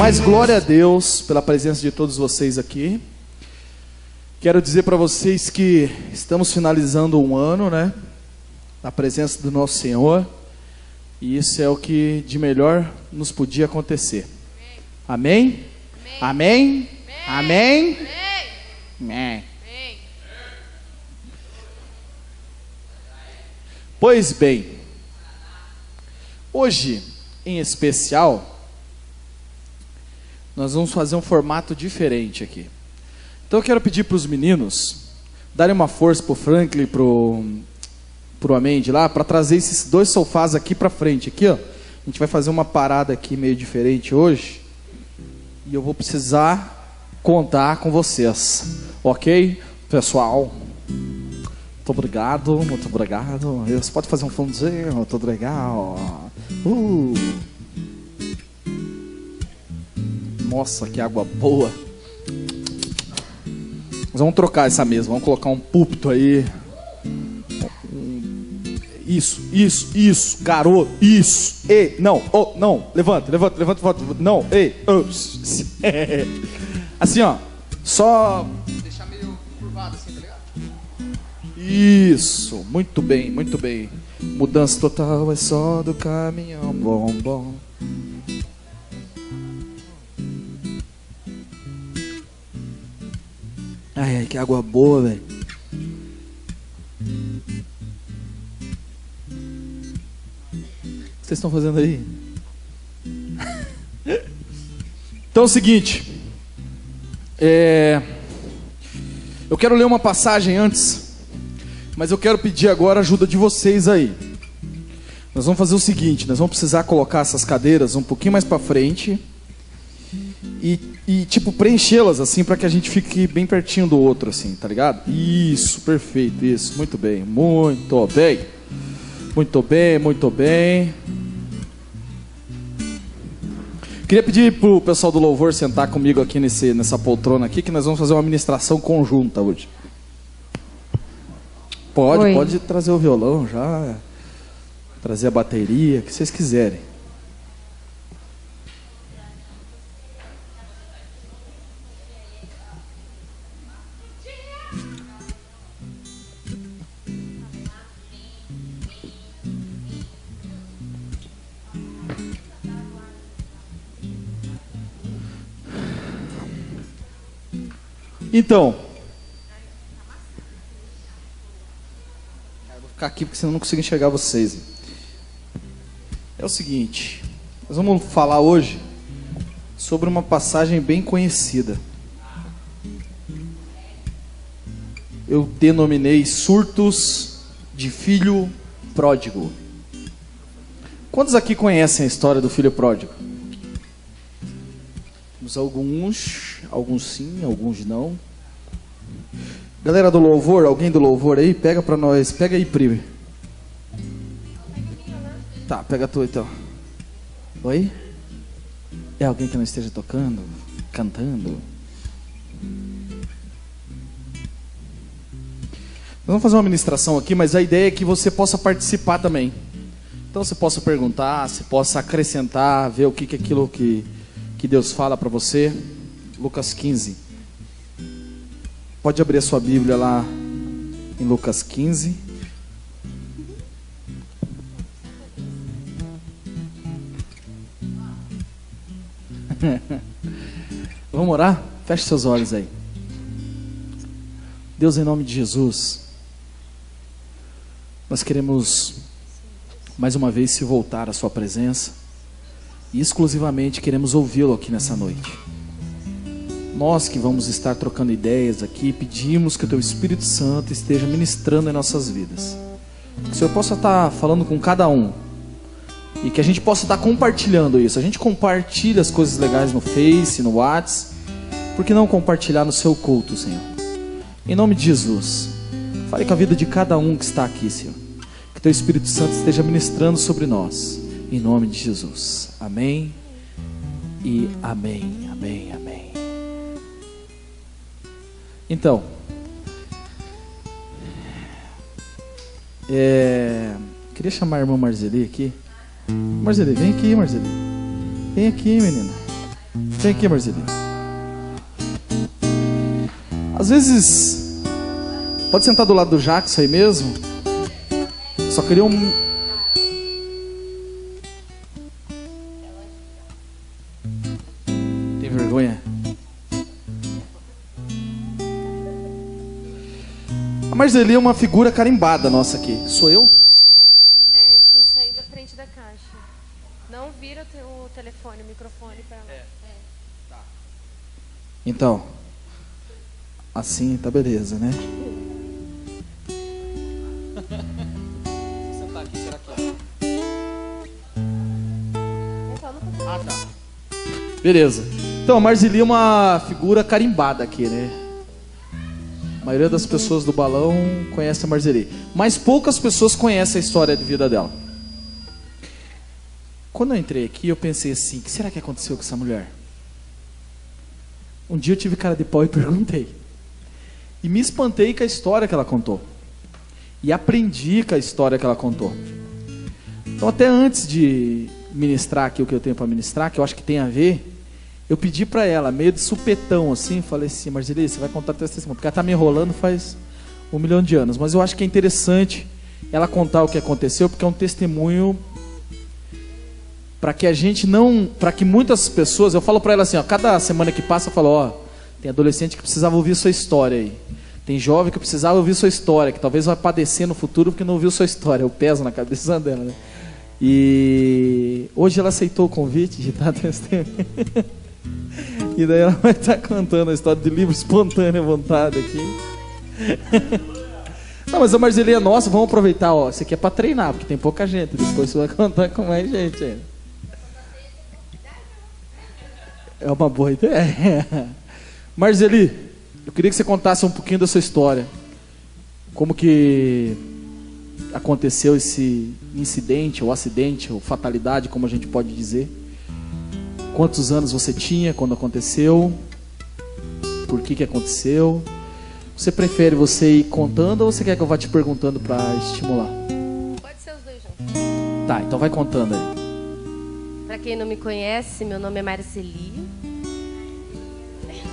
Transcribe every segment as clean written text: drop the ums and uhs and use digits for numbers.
Mas glória a Deus pela presença de todos vocês aqui. Quero dizer para vocês que estamos finalizando um ano, né? Na presença do nosso Senhor. E isso é o que de melhor nos podia acontecer. Amém? Amém? Amém? Amém? Pois bem, hoje em especial, nós vamos fazer um formato diferente aqui. Então eu quero pedir para os meninos darem uma força para o Franklin e para o Amendi lá, para trazer esses dois sofás aqui para frente. Aqui, ó. A gente vai fazer uma parada aqui meio diferente hoje. E eu vou precisar contar com vocês. Ok, pessoal? Muito obrigado, muito obrigado. Você pode fazer um fundinho, muito legal. Nossa, que água boa. Nós vamos trocar essa mesa, vamos colocar um púlpito aí. Isso, garoto, isso. Ei, não, oh, não, levanta. Não, ei, assim, ó, só deixar meio curvado assim, tá ligado? Isso, muito bem, muito bem. Mudança total é só do caminhão, bom. Ai, que água boa, velho. O que vocês estão fazendo aí? Então é o seguinte. Eu quero ler uma passagem antes, mas eu quero pedir agora a ajuda de vocês aí. Nós vamos fazer o seguinte, nós vamos precisar colocar essas cadeiras um pouquinho mais para frente e tipo preenchê-las assim para que a gente fique bem pertinho do outro assim, tá ligado? Isso, perfeito, isso, muito bem. Queria pedir pro pessoal do louvor sentar comigo aqui nessa poltrona aqui, que nós vamos fazer uma ministração conjunta hoje. Pode trazer o violão já, trazer a bateria, o que vocês quiserem. Então, eu vou ficar aqui porque senão eu não consigo enxergar vocês. É o seguinte, nós vamos falar hoje sobre uma passagem bem conhecida. Eu denominei surtos de filho pródigo. Quantos aqui conhecem a história do filho pródigo? Temos alguns sim, alguns não. Galera do louvor, alguém do louvor aí, pega pra nós, pega aí, primo. Tá, pega tu então. Oi? É alguém que não esteja tocando, cantando? Nós vamos fazer uma ministração aqui, mas a ideia é que você possa participar também. Então você possa perguntar, você possa acrescentar, ver o que é aquilo que Deus fala para você. Lucas 15. Pode abrir a sua Bíblia lá em Lucas 15. Vamos orar? Feche seus olhos aí. Deus, em nome de Jesus, nós queremos mais uma vez se voltar à sua presença e exclusivamente queremos ouvi-lo aqui nessa noite. Nós que vamos estar trocando ideias aqui, pedimos que o Teu Espírito Santo esteja ministrando em nossas vidas. Que o Senhor possa estar falando com cada um e que a gente possa estar compartilhando isso. A gente compartilha as coisas legais no Face, no WhatsApp. Por que não compartilhar no seu culto, Senhor? Em nome de Jesus, fale com a vida de cada um que está aqui, Senhor. Que o Teu Espírito Santo esteja ministrando sobre nós. Em nome de Jesus. Amém e amém, amém, amém. Então, queria chamar a irmã Marzeli aqui. Marzeli, vem aqui, Marzeli. Vem aqui, menina. Vem aqui, Marcelinho. Às vezes, pode sentar do lado do Jackson aí mesmo. Só queria Tem vergonha? A Marceli é uma figura carimbada nossa aqui. Sou eu? É, eles têm que sair da frente da caixa. Não vira o telefone, o microfone pra lá. Tá. Então, assim tá beleza, né? Vou sentar aqui, será que Ah, tá. Beleza. Então, a Marceli é uma figura carimbada aqui, né? A maioria das pessoas do balão conhece a Marceli, mas poucas pessoas conhecem a história de vida dela. Quando eu entrei aqui, eu pensei assim: o que será que aconteceu com essa mulher? Um dia eu tive cara de pau e perguntei. E me espantei com a história que ela contou. E aprendi com a história que ela contou. Então, até antes de ministrar aqui o que eu tenho para ministrar, que eu acho que tem a ver, eu pedi para ela, meio de supetão assim, falei assim: Marceli, você vai contar teu testemunho, porque ela tá me enrolando faz 1 milhão de anos, mas eu acho que é interessante ela contar o que aconteceu, porque é um testemunho para que a gente não, para que muitas pessoas, eu falo para ela assim, ó, cada semana que passa eu falo, ó, tem adolescente que precisava ouvir sua história aí, tem jovem que precisava ouvir sua história, que talvez vai padecer no futuro porque não ouviu sua história, eu peso na cabeça dela, né? E hoje ela aceitou o convite de dar testemunho. E daí ela vai estar contando a história de livre espontânea vontade aqui. Não, mas a Marceli é nossa, vamos aproveitar, ó. Isso aqui é para treinar, porque tem pouca gente. Depois você vai contar com mais gente ainda. É uma boa ideia. Marceli, eu queria que você contasse um pouquinho da sua história. Como que aconteceu esse incidente, ou acidente, ou fatalidade, como a gente pode dizer. Quantos anos você tinha quando aconteceu? Por que aconteceu? Você prefere você ir contando ou você quer que eu vá te perguntando para estimular? Pode ser os dois juntos. Tá, então vai contando aí. Pra quem não me conhece, meu nome é Marceli.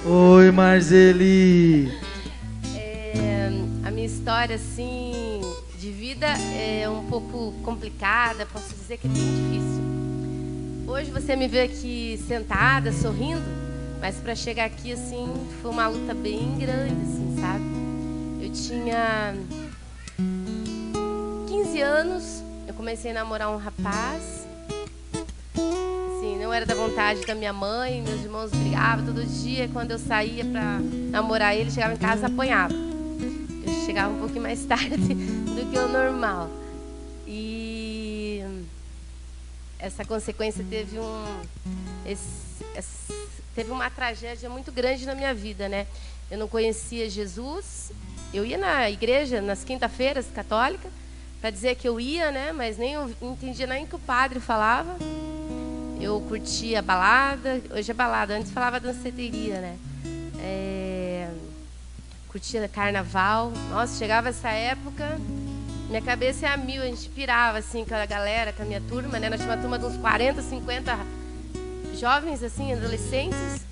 Oi, Marceli. A minha história, assim, de vida é um pouco complicada, posso dizer que é bem difícil. Hoje você me vê aqui sentada, sorrindo, mas para chegar aqui, assim, foi uma luta bem grande, assim, sabe? Eu tinha 15 anos, eu comecei a namorar um rapaz. Assim, não era da vontade da minha mãe, meus irmãos brigavam todo dia. Quando eu saía para namorar ele, chegava em casa e apanhava. Eu chegava um pouquinho mais tarde do que o normal. E essa consequência teve teve uma tragédia muito grande na minha vida, né? Eu não conhecia Jesus. Eu ia na igreja nas quinta-feiras católica para dizer que eu ia, né? Mas nem eu entendia nem o que o padre falava. Eu curtia balada. Hoje é balada. Antes falava danceteria, né? Curtia carnaval. Nossa, chegava essa época, minha cabeça é a mil. A gente pirava assim com a galera, com a minha turma, né? Nós tínhamos uma turma de uns 40, 50 jovens, assim, adolescentes.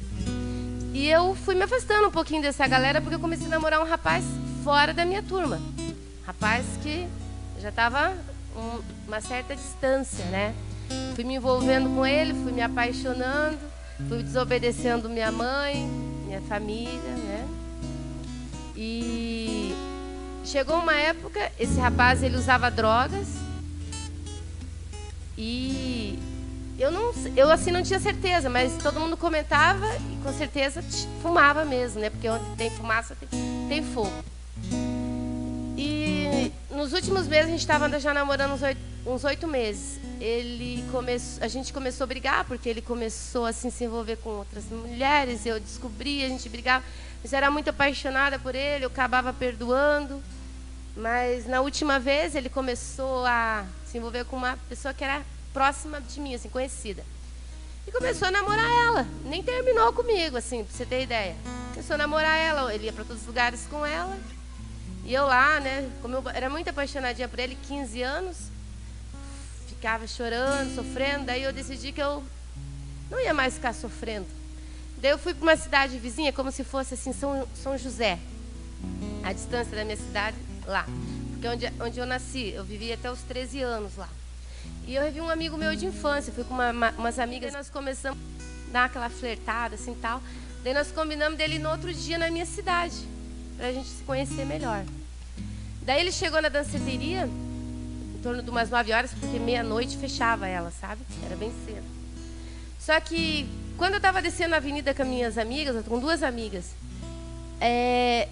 E eu fui me afastando um pouquinho dessa galera porque eu comecei a namorar um rapaz fora da minha turma. Rapaz que já estava uma certa distância, né? Fui me envolvendo com ele, fui me apaixonando, fui desobedecendo minha mãe, minha família, né? E chegou uma época, esse rapaz, ele usava drogas. E eu assim não tinha certeza, mas todo mundo comentava e com certeza fumava mesmo, né? Porque onde tem fumaça tem fogo. E nos últimos meses a gente estava já namorando uns 8 meses. A gente começou a brigar porque ele começou assim, se envolver com outras mulheres. Eu descobri, a gente brigava. Mas eu era muito apaixonada por ele, eu acabava perdoando. Mas na última vez ele começou a se envolver com uma pessoa que era próxima de mim, assim, conhecida. E começou a namorar ela. Nem terminou comigo, assim, pra você ter ideia. Começou a namorar ela, ele ia para todos os lugares com ela. E eu lá, né, como eu era muito apaixonadinha por ele, 15 anos, ficava chorando, sofrendo. Daí eu decidi que eu não ia mais ficar sofrendo. Daí eu fui para uma cidade vizinha, como se fosse assim, São José. A distância da minha cidade, lá. Porque onde eu nasci, eu vivi até os 13 anos lá. E eu revi um amigo meu de infância, fui com umas amigas, nós começamos a dar aquela flertada, assim, tal. Daí nós combinamos dele no outro dia na minha cidade, pra gente se conhecer melhor. Daí ele chegou na danceteria, em torno de umas 9 horas, porque meia-noite fechava ela, sabe? Era bem cedo. Só que, quando eu estava descendo a avenida com minhas amigas, com 2 amigas,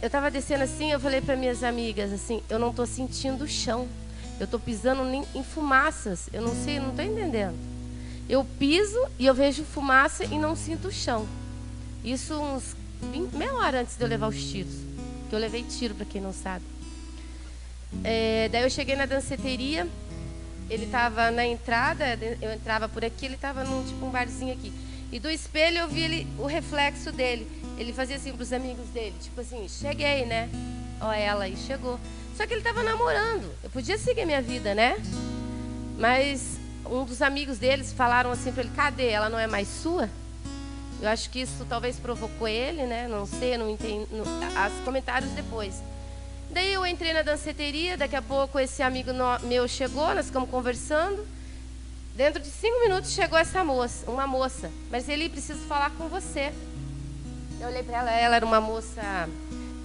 eu estava descendo assim, eu falei para minhas amigas, assim, eu não estou sentindo o chão. Eu estou pisando em fumaças. Eu não sei, não estou entendendo. Eu piso e eu vejo fumaça e não sinto o chão. Isso uns meia hora antes de eu levar os tiros. Que eu levei tiro, para quem não sabe. Daí eu cheguei na danceteria. Ele estava na entrada, eu entrava por aqui, ele estava num tipo um barzinho aqui. E do espelho eu vi o reflexo dele. Ele fazia assim para os amigos dele, tipo assim, cheguei, né? Ó, ela aí chegou. Só que ele estava namorando. Eu podia seguir minha vida, né? Mas um dos amigos deles falaram assim para ele, cadê? Ela não é mais sua? Eu acho que isso talvez provocou ele, né? Não sei, não entendi. Os comentários depois. Daí eu entrei na danceteria, daqui a pouco esse amigo meu chegou, nós ficamos conversando. Dentro de 5 minutos chegou uma moça. Mas ele precisa falar com você. Eu olhei para ela, ela era uma moça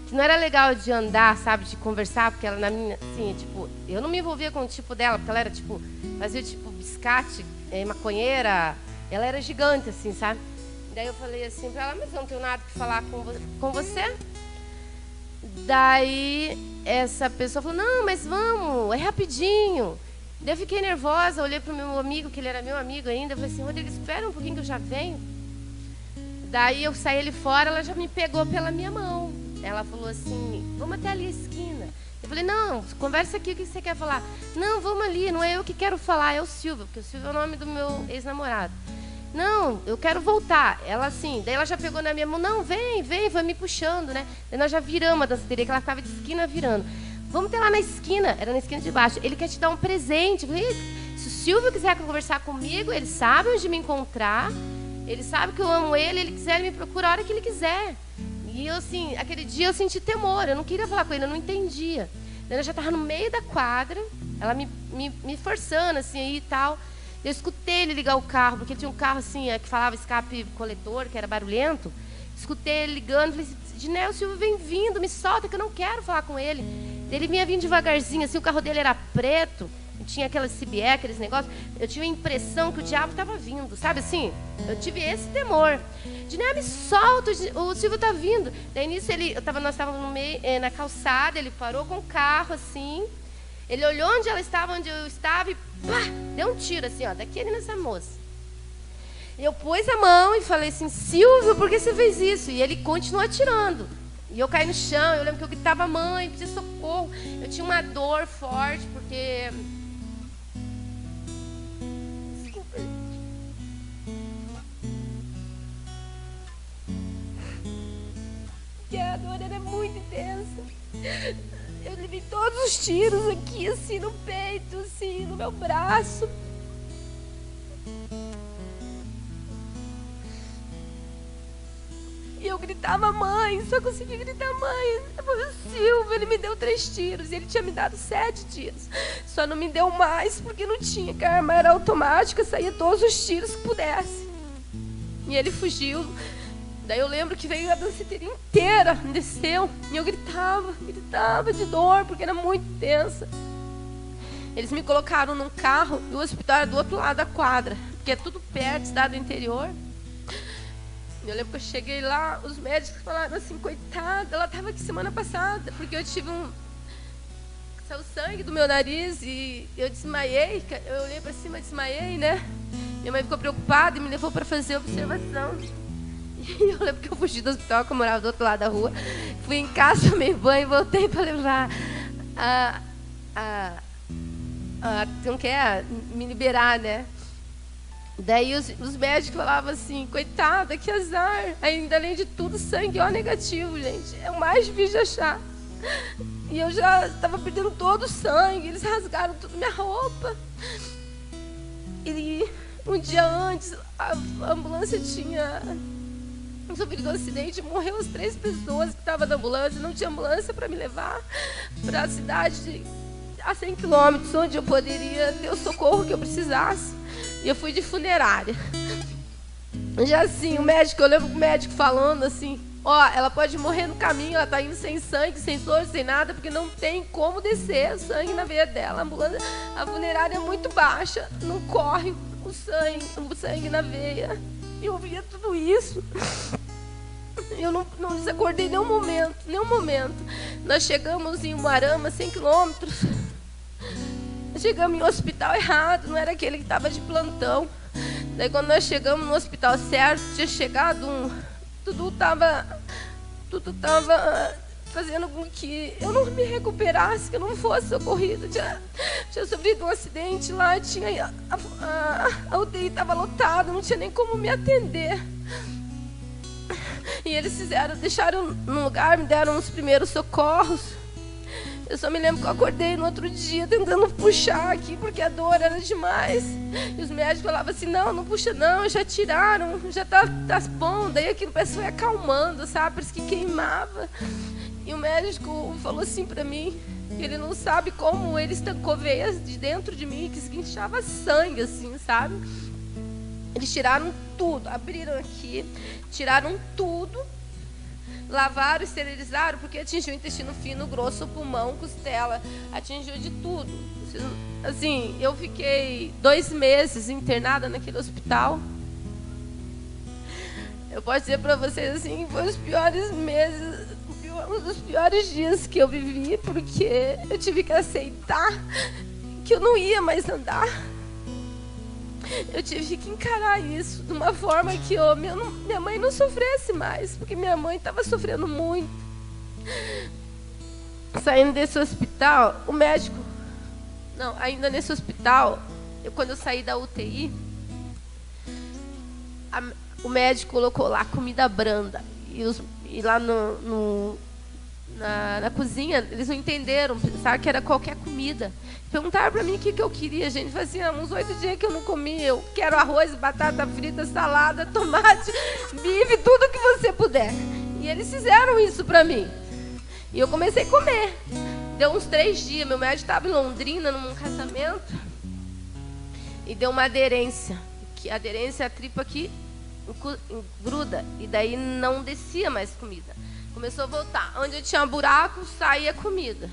que não era legal de andar, sabe, de conversar, porque ela na minha, assim, tipo, eu não me envolvia com o tipo dela, porque ela era tipo, fazia tipo biscate, maconheira, ela era gigante, assim, sabe? Daí eu falei assim para ela, mas eu não tenho nada que falar com você. Daí essa pessoa falou, não, mas vamos, é rapidinho. Daí eu fiquei nervosa, olhei para o meu amigo, que ele era meu amigo ainda, eu falei assim, Rodrigo, espera um pouquinho que eu já venho. Daí eu saí ali fora, ela já me pegou pela minha mão. Ela falou assim, vamos até ali a esquina. Eu falei, não, conversa aqui, o que você quer falar? Não, vamos ali, não é eu que quero falar, é o Silvio, porque o Silvio é o nome do meu ex-namorado. Não, eu quero voltar. Ela assim, daí ela já pegou na minha mão, não, vem, vai me puxando, né? Daí nós já viramos a danceteria, que ela ficava de esquina virando. Vamos até lá na esquina, era na esquina de baixo. Ele quer te dar um presente. Eu falei, se o Silvio quiser conversar comigo, ele sabe onde me encontrar, ele sabe que eu amo ele quiser, ele me procura a hora que ele quiser. E eu, assim, aquele dia eu senti temor, eu não queria falar com ele, eu não entendia. Ela já estava no meio da quadra, ela me forçando, assim, aí e tal. Eu escutei ele ligar o carro, porque tinha um carro, assim, que falava escape coletor, que era barulhento. Escutei ele ligando, falei assim, Dinel, o Silvio vem vindo, me solta, que eu não quero falar com ele. Ele vinha vindo devagarzinho, assim, o carro dele era preto, tinha aquelas CBE, aqueles negócios. Eu tinha a impressão que o diabo estava vindo, sabe assim? Eu tive esse temor. Dinel, me solta, o Silvio está vindo. Daí nisso nós estávamos no meio, na calçada, ele parou com o carro assim. Ele olhou onde ela estava, onde eu estava e pá, deu um tiro assim, ó, daquele nessa moça. Eu pus a mão e falei assim, Silvio, por que você fez isso? E ele continuou atirando. E eu caí no chão, eu lembro que eu gritava, mãe, pedi socorro. Eu tinha uma dor forte, porque... Porque a dor era muito intensa. Eu levei todos os tiros aqui, assim, no peito, assim, no meu braço. E eu gritava, mãe, só conseguia gritar, mãe. Foi o Silvio, ele me deu 3 tiros, e ele tinha me dado 7 tiros. Só não me deu mais, porque não tinha, que a arma era automática, saía todos os tiros que pudesse. E ele fugiu. Daí eu lembro que veio a danceteria inteira, desceu, e eu gritava de dor, porque era muito tensa. Eles me colocaram num carro, e o hospital era do outro lado da quadra, porque é tudo perto, cidade do interior. Eu lembro que eu cheguei lá, os médicos falaram assim, coitada, ela estava aqui semana passada, porque eu tive saiu sangue do meu nariz e eu desmaiei, eu olhei para cima e desmaiei, né? Minha mãe ficou preocupada e me levou para fazer observação. E eu lembro que eu fugi do hospital, que eu morava do outro lado da rua. Fui em casa, tomei banho e voltei para levar não quer me liberar, né? Daí os médicos falavam assim, coitada, que azar. Ainda além de tudo, sangue O negativo, gente. É o mais difícil de achar. E eu já estava perdendo todo o sangue. Eles rasgaram toda minha roupa. E um dia antes, a ambulância tinha Eu sofri do acidente, morreu as 3 pessoas que estavam na ambulância, não tinha ambulância para me levar para a cidade a 100 quilômetros, onde eu poderia ter o socorro que eu precisasse. E eu fui de funerária. Já assim, o médico, eu lembro o médico falando assim, ó, ela pode morrer no caminho, ela tá indo sem sangue, sem soro, sem nada, porque não tem como descer o sangue na veia dela. A funerária é muito baixa, não corre o sangue na veia. E eu via tudo isso. Eu não desacordei nenhum momento. Nós chegamos em Umuarama, 100 quilômetros. Chegamos em um hospital errado, não era aquele que estava de plantão. Daí quando nós chegamos no hospital certo, tinha chegado tudo estava fazendo com que eu não me recuperasse, que eu não fosse socorrida. Tinha sofrido um acidente lá, a UTI estava lotada, não tinha nem como me atender. E eles deixaram no lugar, me deram os primeiros socorros. Eu só me lembro que eu acordei no outro dia tentando puxar aqui, porque a dor era demais. E os médicos falavam assim, não puxa não, já tiraram, já tá bom. Daí aquilo parece que foi acalmando, sabe? Parece que queimava. E o médico falou assim pra mim, que ele não sabe como ele estancou veias de dentro de mim, que inchava sangue, assim, sabe? Eles tiraram tudo, abriram aqui, tiraram tudo, lavaram, esterilizaram, porque atingiu o intestino fino, grosso, pulmão, costela, atingiu de tudo. Assim, eu fiquei 2 meses internada naquele hospital. Eu posso dizer para vocês assim, foi os piores meses, um dos piores dias que eu vivi, porque eu tive que aceitar que eu não ia mais andar. Eu tive que encarar isso de uma forma que minha mãe não sofresse mais, porque minha mãe estava sofrendo muito. Saindo desse hospital, o médico... Não, ainda nesse hospital, quando eu saí da UTI, o médico colocou lá comida branda. E lá na cozinha, eles não entenderam, pensaram que era qualquer comida. Perguntaram para mim o que eu queria, gente. Falei assim, uns 8 dias que eu não comi. Eu quero arroz, batata frita, salada, tomate, bife, tudo que você puder. E eles fizeram isso para mim. E eu comecei a comer. Deu uns 3 dias. Meu médico estava em Londrina, num casamento. E deu uma aderência. Que a aderência é a tripa que gruda. E daí não descia mais comida. Começou a voltar. Onde eu tinha buraco, saía comida.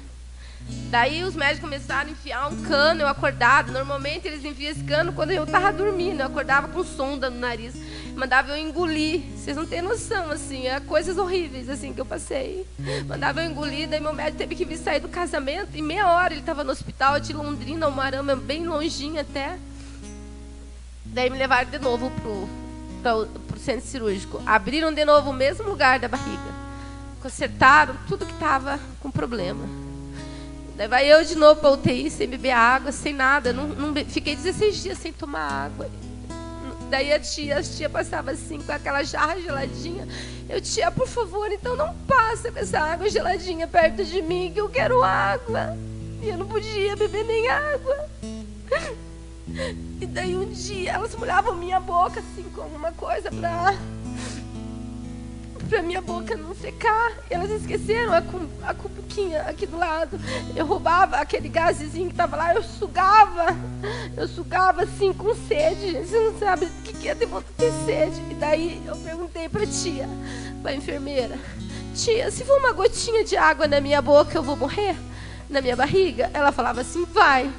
Daí os médicos começaram a enfiar um cano, eu acordava. Normalmente eles enfiam esse cano quando eu estava dormindo. Eu acordava com sonda no nariz. Mandava eu engolir. Vocês não têm noção, assim. Coisas horríveis, assim, que eu passei. Mandava eu engolir. Daí meu médico teve que vir sair do casamento. Em meia hora ele estava no hospital de Londrina, Umuarama, bem longinho até. Daí me levaram de novo pro centro cirúrgico. Abriram de novo o mesmo lugar da barriga. Consertaram tudo que estava com problema. Daí vai eu de novo para a UTI, sem beber água, sem nada. Fiquei 16 dias sem tomar água. Daí as tia passava assim, com aquela jarra geladinha. Eu, tia, por favor, então não passa com essa água geladinha perto de mim, que eu quero água. E eu não podia beber nem água. E daí um dia, elas molhavam minha boca, assim, com alguma coisa para minha boca não secar. E elas esqueceram a cumbuquinha aqui do lado. Eu roubava aquele gazezinho que estava lá, eu sugava assim com sede, gente. Você não sabe o que é ter vontade de ter sede. E daí eu perguntei para tia, para enfermeira, tia, se for uma gotinha de água na minha boca, eu vou morrer? Na minha barriga? Ela falava assim, vai.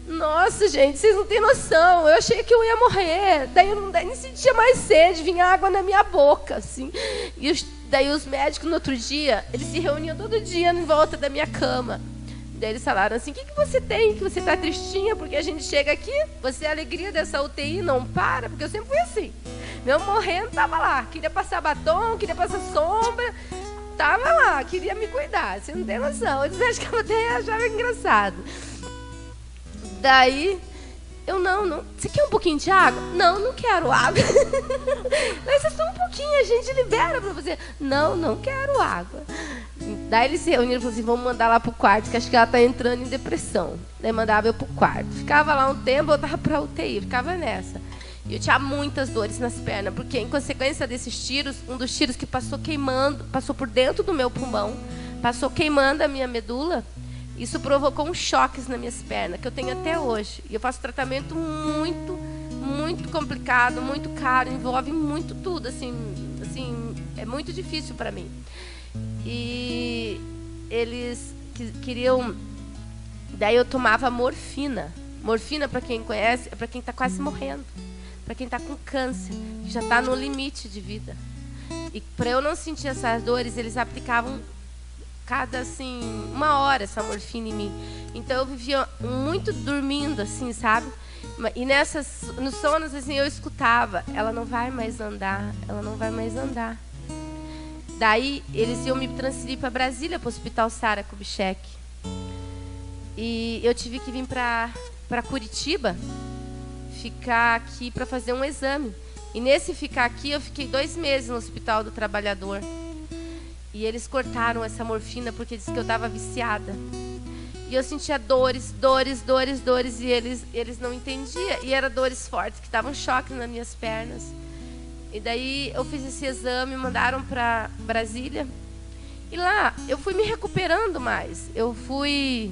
Nossa, gente, vocês não têm noção. Eu achei que eu ia morrer. Daí eu nem sentia mais sede, vinha água na minha boca, assim. E daí os médicos, no outro dia, eles se reuniam todo dia em volta da minha cama. Daí eles falaram assim, o que você tem? Que você tá tristinha? Porque a gente chega aqui, você é a alegria dessa UTI, não para. Porque eu sempre fui assim. Meu morrendo, tava lá. Queria passar batom, queria passar sombra. Tava lá, queria me cuidar. Você não tem noção. Eles achavam engraçado. Daí, eu não. Você quer um pouquinho de água? Não quero água. Mas é só um pouquinho, a gente libera pra você. Não quero água. Daí eles se reuniram e falaram assim, vamos mandar lá pro quarto, que acho que ela tá entrando em depressão. Daí mandava eu pro quarto. Ficava lá um tempo, voltava pra UTI, ficava nessa. E eu tinha muitas dores nas pernas, porque em consequência desses tiros, um dos tiros que passou queimando, passou por dentro do meu pulmão, passou queimando a minha medula. Isso provocou uns choques nas minhas pernas, que eu tenho até hoje. E eu faço tratamento muito complicado, muito caro, envolve muito tudo, assim, é muito difícil para mim. E eles queriam... Daí eu tomava morfina. Morfina, para quem conhece, é para quem está quase morrendo. Para quem está com câncer, que já está no limite de vida. E para eu não sentir essas dores, eles aplicavam cada, assim, 1 hora essa morfina em mim. Então eu vivia muito dormindo, assim, sabe? E nos sonos, assim, eu escutava: ela não vai mais andar, ela não vai mais andar. Daí eles iam me transferir para Brasília, para o Hospital Sara Kubitschek. E eu tive que vir para Curitiba, ficar aqui para fazer um exame. E nesse ficar aqui, eu fiquei 2 meses no Hospital do Trabalhador. E eles cortaram essa morfina porque disse que eu estava viciada. E eu sentia dores, e eles não entendiam. E eram dores fortes, que davam choque nas minhas pernas. E daí eu fiz esse exame, mandaram para Brasília. E lá eu fui me recuperando mais. Eu fui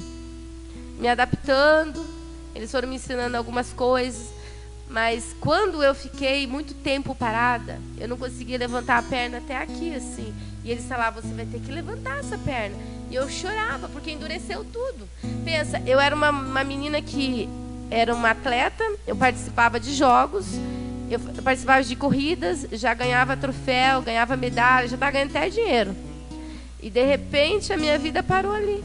me adaptando. Eles foram me ensinando algumas coisas. Mas quando eu fiquei muito tempo parada, eu não conseguia levantar a perna até aqui, assim. E eles falavam: você vai ter que levantar essa perna. E eu chorava, porque endureceu tudo. Pensa, eu era uma menina que era uma atleta, eu participava de jogos, eu participava de corridas, já ganhava troféu, ganhava medalha, já estava ganhando até dinheiro. E, de repente, a minha vida parou ali.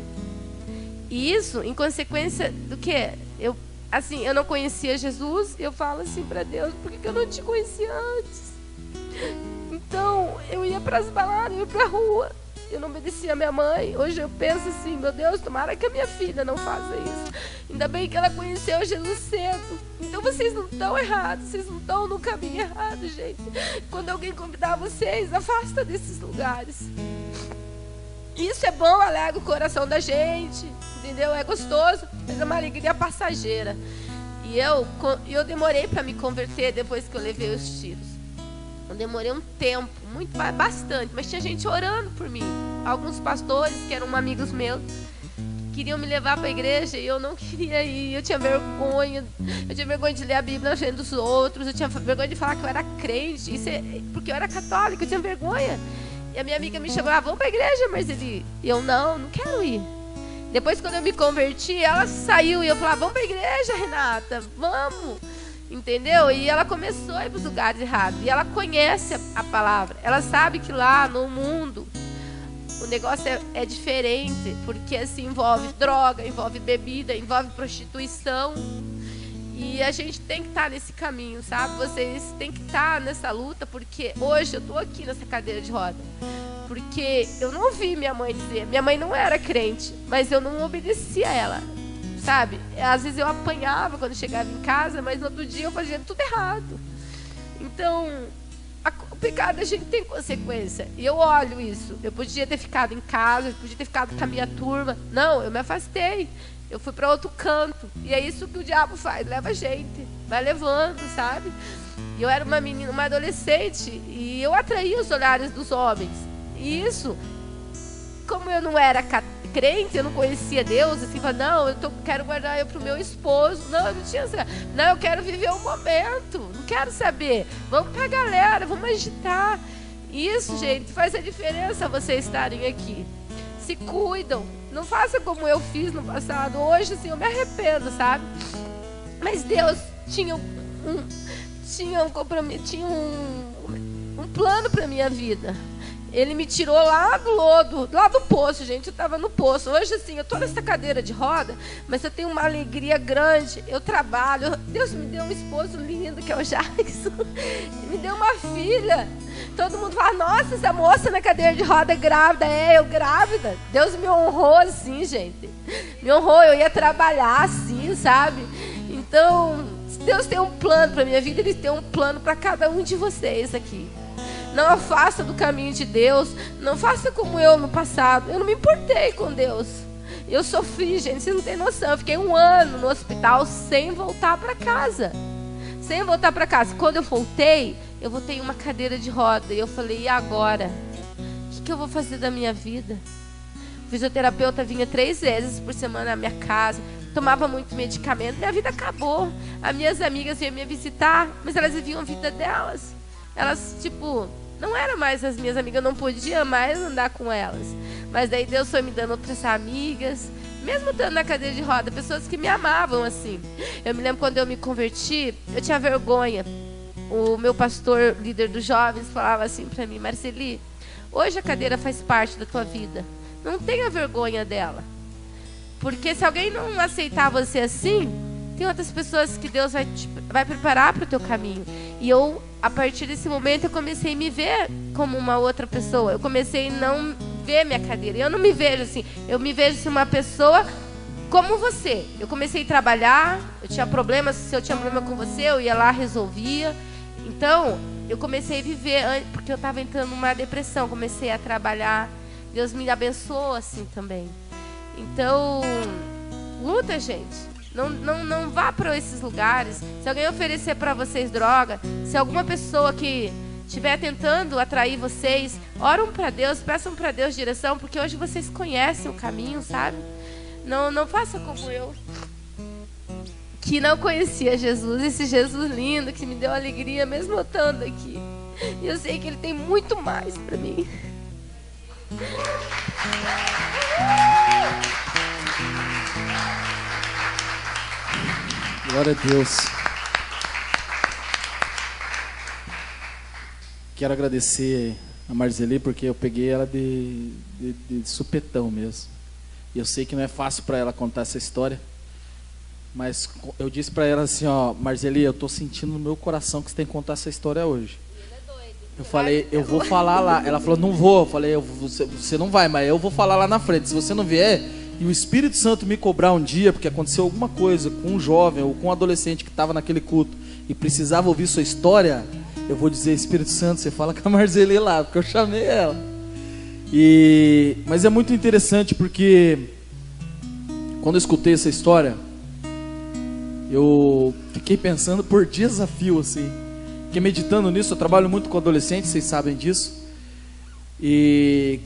E isso, em consequência do quê? Eu não conhecia Jesus, e eu falo assim para Deus: por que eu não te conhecia antes? Então, eu ia para as baladas, eu ia para a rua, eu não obedecia a minha mãe. Hoje eu penso assim: meu Deus, tomara que a minha filha não faça isso. Ainda bem que ela conheceu Jesus cedo. Então vocês não estão errados, vocês não estão no caminho errado, gente. Quando alguém convidar vocês, afasta desses lugares. Isso é bom, alegra o coração da gente, entendeu? É gostoso, mas é uma alegria passageira. E eu demorei para me converter depois que eu levei os tiros. Eu demorei um tempo, bastante, mas tinha gente orando por mim. Alguns pastores, que eram amigos meus, queriam me levar para a igreja e eu não queria ir. Eu tinha vergonha de ler a Bíblia na frente dos outros, eu tinha vergonha de falar que eu era crente, porque eu era católica, eu tinha vergonha. E a minha amiga me chamou: vamos para a igreja, Marceli. E eu: não quero ir. Depois, quando eu me converti, ela saiu e eu falava: vamos para a igreja, Renata, vamos. Entendeu? E ela começou a ir para os lugares errados. E ela conhece a palavra. Ela sabe que lá no mundo o negócio é diferente, porque assim envolve droga, envolve bebida, envolve prostituição. E a gente tem que estar nesse caminho, sabe? Vocês têm que estar nessa luta, porque hoje eu estou aqui nessa cadeira de roda. Porque eu não ouvi minha mãe dizer. Minha mãe não era crente, mas eu não obedecia a ela, sabe? Às vezes eu apanhava quando chegava em casa, mas no outro dia eu fazia tudo errado. Então, o pecado a gente tem consequência. E eu olho isso. Eu podia ter ficado em casa, eu podia ter ficado com a minha turma. Não, eu me afastei. Eu fui para outro canto. E é isso que o diabo faz, leva a gente, vai levando, sabe? E eu era uma menina, uma adolescente, e eu atraía os olhares dos homens. E isso, como eu não era crente, eu não conhecia Deus, assim, não, quero guardar eu para o meu esposo. Não, eu não tinha essa. Não, eu quero viver o momento, não quero saber. Vamos para a galera, vamos agitar. Isso, gente, faz a diferença vocês estarem aqui. Se cuidam. Não faça como eu fiz no passado. Hoje, assim, eu me arrependo, sabe? Mas Deus tinha um plano para minha vida. Ele me tirou lá do lodo, lá do poço, gente. Eu estava no poço. Hoje, assim, eu estou nessa cadeira de roda, mas eu tenho uma alegria grande. Eu trabalho. Deus me deu um esposo lindo, que é o Jackson. Me deu uma filha. Todo mundo fala: nossa, essa moça na cadeira de roda grávida. Eu grávida. Deus me honrou assim, gente. Me honrou. Eu ia trabalhar assim, sabe? Então, se Deus tem um plano para minha vida, Ele tem um plano para cada um de vocês aqui. Não afasta do caminho de Deus. Não faça como eu no passado. Eu não me importei com Deus. Eu sofri, gente, vocês não têm noção. Eu fiquei 1 ano no hospital sem voltar para casa. sem voltar para casa. Quando eu voltei em uma cadeira de roda. E eu falei, e agora? O que eu vou fazer da minha vida? O fisioterapeuta vinha 3 vezes por semana na minha casa. Tomava muito medicamento. Minha vida acabou. As minhas amigas iam me visitar, mas elas viviam a vida delas. Elas, tipo, não eram mais as minhas amigas. Eu não podia mais andar com elas. Mas daí Deus foi me dando outras amigas. Mesmo estando na cadeira de roda, pessoas que me amavam, assim. Eu me lembro quando eu me converti, eu tinha vergonha. O meu pastor, líder dos jovens, falava assim para mim, Marceli, hoje a cadeira faz parte da tua vida. Não tenha vergonha dela. Porque se alguém não aceitar você assim, tem outras pessoas que Deus vai preparar para o teu caminho. E eu, a partir desse momento, eu comecei a me ver como uma outra pessoa. Eu comecei a não ver minha cadeira. Eu não me vejo assim. Eu me vejo assim, uma pessoa como você. Eu comecei a trabalhar. Eu tinha problemas. Se eu tinha problema com você, eu ia lá, resolvia. Então, eu comecei a viver, porque eu estava entrando numa depressão. Comecei a trabalhar. Deus me abençoou assim também. Então, luta, gente. Não vá para esses lugares. Se alguém oferecer para vocês droga, se alguma pessoa que estiver tentando atrair vocês, oram para Deus, peçam para Deus direção, porque hoje vocês conhecem o caminho, sabe? Não faça como eu, que não conhecia Jesus, esse Jesus lindo que me deu alegria mesmo eu estando aqui. E eu sei que Ele tem muito mais para mim. Glória a Deus. Quero agradecer a Marceli, porque eu peguei ela de supetão mesmo. E eu sei que não é fácil para ela contar essa história. Mas eu disse para ela assim, ó, Marceli, eu tô sentindo no meu coração que você tem que contar essa história hoje. Eu falei, eu vou falar lá. Ela falou, não vou. Eu falei, você não vai, mas eu vou falar lá na frente. Se você não vier e o Espírito Santo me cobrar um dia, porque aconteceu alguma coisa com um jovem ou com um adolescente que estava naquele culto e precisava ouvir sua história, eu vou dizer, Espírito Santo, você fala com a Marceli lá, porque eu chamei ela. Mas é muito interessante porque quando eu escutei essa história, eu fiquei pensando por dias a fio, assim. Fiquei meditando nisso. Eu trabalho muito com adolescentes, vocês sabem disso. E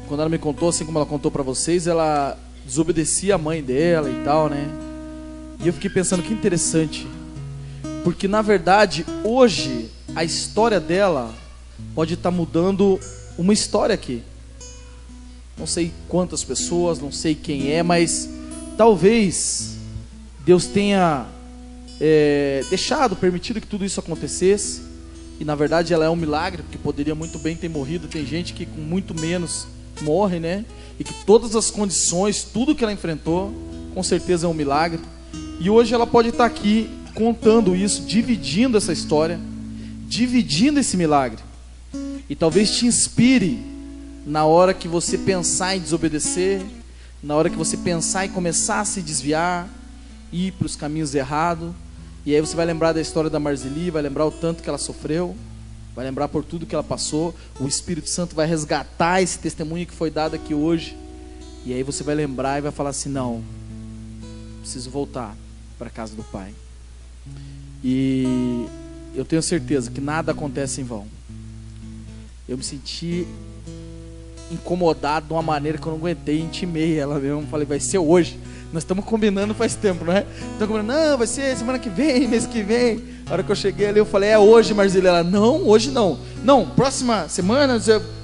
quando ela me contou, assim como ela contou para vocês, ela desobedecia a mãe dela e tal, né? E eu fiquei pensando, que interessante. Porque na verdade, hoje, a história dela pode estar mudando uma história aqui. Não sei quantas pessoas, não sei quem é, mas talvez Deus tenha deixado, permitido que tudo isso acontecesse. E na verdade ela é um milagre, porque poderia muito bem ter morrido. Tem gente que com muito menos morre, né? E que todas as condições, tudo que ela enfrentou, com certeza é um milagre. E hoje ela pode estar aqui contando isso, dividindo essa história, dividindo esse milagre. E talvez te inspire na hora que você pensar em desobedecer, na hora que você pensar em começar a se desviar, ir para os caminhos errados. E aí você vai lembrar da história da Marceli, vai lembrar o tanto que ela sofreu, vai lembrar por tudo que ela passou. O Espírito Santo vai resgatar esse testemunho que foi dado aqui hoje. E aí você vai lembrar e vai falar assim, não, preciso voltar para a casa do Pai. E eu tenho certeza que nada acontece em vão. Eu me senti incomodado de uma maneira que eu não aguentei, intimei ela mesmo, falei, vai ser hoje. Nós estamos combinando faz tempo, não é? Estamos combinando, não, vai ser semana que vem, mês que vem. A hora que eu cheguei ali, eu falei, é hoje, Marceli. Ela, não, hoje não. Não, próxima semana,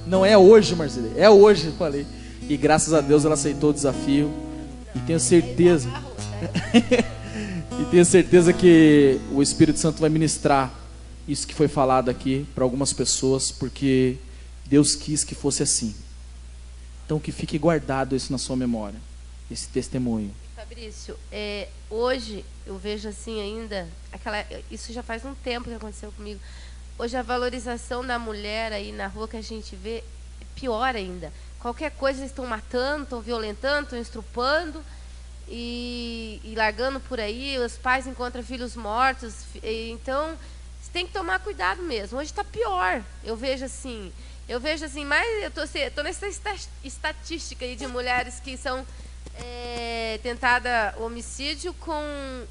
não, é hoje, Marceli. É hoje, eu falei. E graças a Deus ela aceitou o desafio. E tenho certeza. E tenho certeza que o Espírito Santo vai ministrar isso que foi falado aqui para algumas pessoas, porque Deus quis que fosse assim. Então que fique guardado isso na sua memória, esse testemunho. Fabrício, hoje eu vejo assim ainda, isso já faz um tempo que aconteceu comigo. Hoje a valorização da mulher aí na rua que a gente vê é pior ainda. Qualquer coisa eles estão matando, estão violentando, estão estrupando e largando por aí. Os pais encontram filhos mortos. Então, você tem que tomar cuidado mesmo. Hoje está pior. Eu vejo assim, mas eu tô nessa estatística aí de mulheres que são tentada homicídio com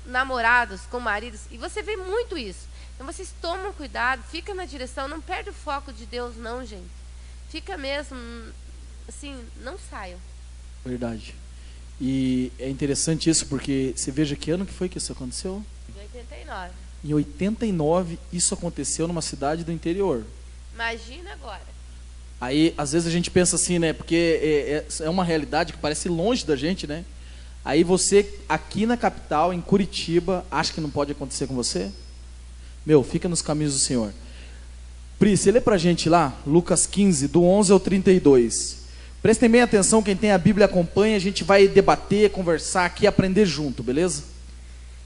namorados, com maridos. E você vê muito isso. Então vocês tomam cuidado, fica na direção, não perde o foco de Deus não, gente. Fica mesmo, assim, não saiam. Verdade. E é interessante isso, porque você veja que ano que foi que isso aconteceu? Em 89. Em 89, isso aconteceu numa cidade do interior. Imagina agora. Aí, às vezes a gente pensa assim, né? Porque é uma realidade que parece longe da gente, né? Aí você, aqui na capital, em Curitiba, acha que não pode acontecer com você? Meu, fica nos caminhos do Senhor. Pri, você lê pra gente lá, Lucas 15, do 11 ao 32. Prestem bem atenção, quem tem a Bíblia acompanha, a gente vai debater, conversar aqui, aprender junto, beleza?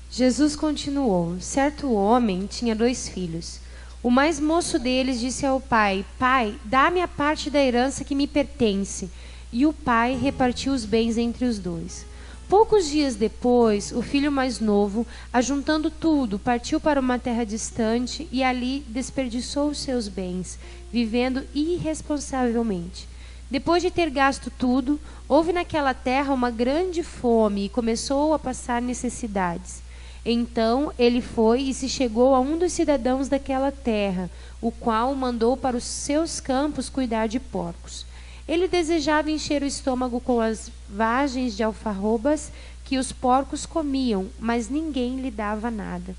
Jesus continuou: certo homem tinha 2 filhos. O mais moço deles disse ao pai: Pai, dá-me a parte da herança que me pertence. E o pai repartiu os bens entre os 2. Poucos dias depois, o filho mais novo, ajuntando tudo, partiu para uma terra distante e ali desperdiçou os seus bens, vivendo irresponsavelmente. Depois de ter gasto tudo, houve naquela terra uma grande fome e começou a passar necessidades. Então ele foi e se chegou a um dos cidadãos daquela terra, o qual o mandou para os seus campos cuidar de porcos. Ele desejava encher o estômago com as vagens de alfarrobas que os porcos comiam, mas ninguém lhe dava nada.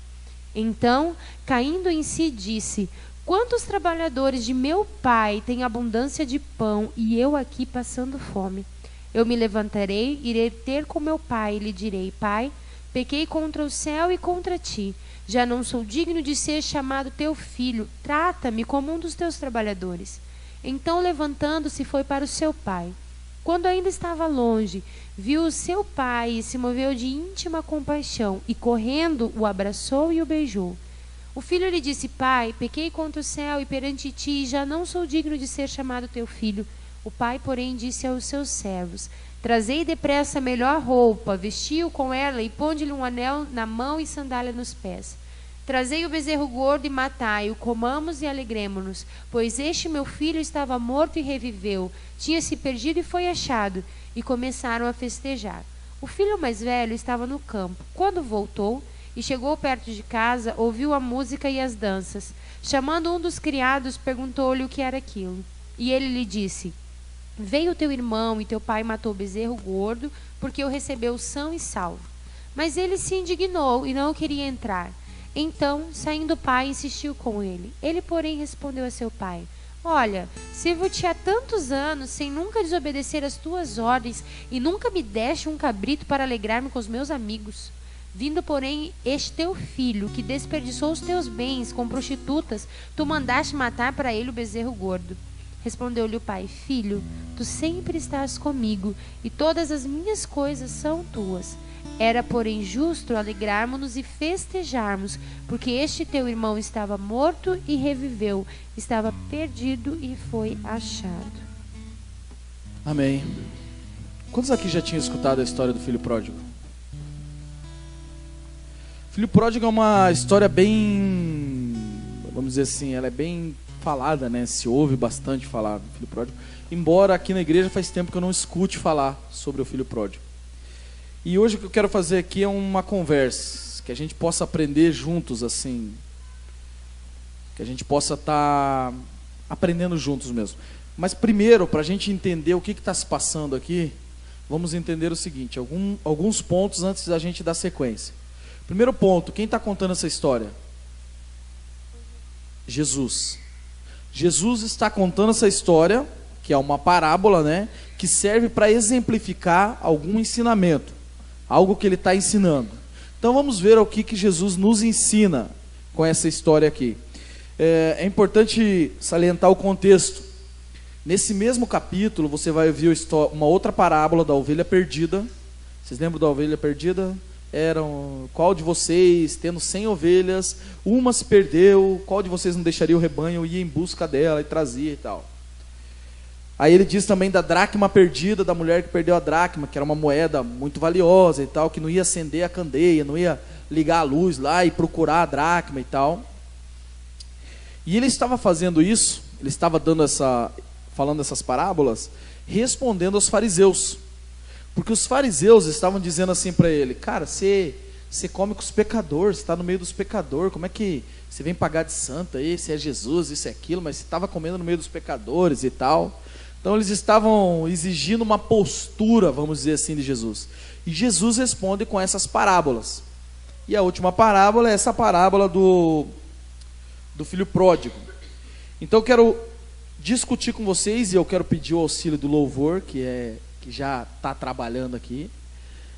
Então, caindo em si, disse: Quantos trabalhadores de meu pai têm abundância de pão e eu aqui passando fome? Eu me levantarei, irei ter com meu pai e lhe direi: Pai, pequei contra o céu e contra ti. Já não sou digno de ser chamado teu filho. Trata-me como um dos teus trabalhadores. Então, levantando-se, foi para o seu pai. Quando ainda estava longe, viu o seu pai e se moveu de íntima compaixão, e correndo o abraçou e o beijou. O filho lhe disse: Pai, pequei contra o céu e perante ti, e já não sou digno de ser chamado teu filho. O pai, porém, disse aos seus servos: Trazei depressa a melhor roupa, vestiu com ela e ponde-lhe um anel na mão e sandália nos pés. Trazei o bezerro gordo e matai-o, comamos e alegremo-nos, pois este meu filho estava morto e reviveu, tinha-se perdido e foi achado, e começaram a festejar. O filho mais velho estava no campo. Quando voltou e chegou perto de casa, ouviu a música e as danças. Chamando um dos criados, perguntou-lhe o que era aquilo. E ele lhe disse: Veio teu irmão e teu pai matou o bezerro gordo, porque o recebeu são e salvo. Mas ele se indignou e não queria entrar. Então, saindo o pai, insistiu com ele. Ele, porém, respondeu a seu pai: Olha, sirvo-te há tantos anos, sem nunca desobedecer às tuas ordens, e nunca me deste um cabrito para alegrar-me com os meus amigos. Vindo, porém, este teu filho, que desperdiçou os teus bens com prostitutas, tu mandaste matar para ele o bezerro gordo. Respondeu-lhe o pai: Filho, tu sempre estás comigo, e todas as minhas coisas são tuas. Era, porém, justo alegrarmos-nos e festejarmos, porque este teu irmão estava morto e reviveu, estava perdido e foi achado. Amém. Quantos aqui já tinham escutado a história do filho pródigo? O filho pródigo é uma história bem, vamos dizer assim, ela é bem falada, né? Se ouve bastante falar do filho pródigo. Embora aqui na igreja faz tempo que eu não escute falar sobre o filho pródigo. E hoje o que eu quero fazer aqui é uma conversa, que a gente possa aprender juntos, assim, que a gente possa estar aprendendo juntos mesmo. Mas primeiro, para a gente entender o que está se passando aqui, vamos entender o seguinte, alguns pontos antes da gente dar sequência. Primeiro ponto, quem está contando essa história? Jesus. Jesus está contando essa história, que é uma parábola, né, que serve para exemplificar algum ensinamento. Algo que ele está ensinando. Então vamos ver o que Jesus nos ensina com essa história aqui. É importante salientar o contexto. Nesse mesmo capítulo você vai ouvir uma outra parábola da ovelha perdida. Vocês lembram da ovelha perdida? Qual de vocês, tendo 100 ovelhas, uma se perdeu, qual de vocês não deixaria o rebanho ir em busca dela e trazia e tal. Aí ele diz também da dracma perdida, da mulher que perdeu a dracma, que era uma moeda muito valiosa e tal, que não ia acender a candeia, não ia ligar a luz lá e procurar a dracma e tal. E ele estava fazendo isso, ele estava falando essas parábolas, respondendo aos fariseus. Porque os fariseus estavam dizendo assim para ele: Cara, você você come com os pecadores, você está no meio dos pecadores, como é que você vem pagar de santo aí, se é Jesus, isso é aquilo, mas você estava comendo no meio dos pecadores e tal. Então eles estavam exigindo uma postura, vamos dizer assim, de Jesus. E Jesus responde com essas parábolas. E a última parábola é essa parábola do filho pródigo. Então eu quero discutir com vocês, e eu quero pedir o auxílio do louvor, que já está trabalhando aqui.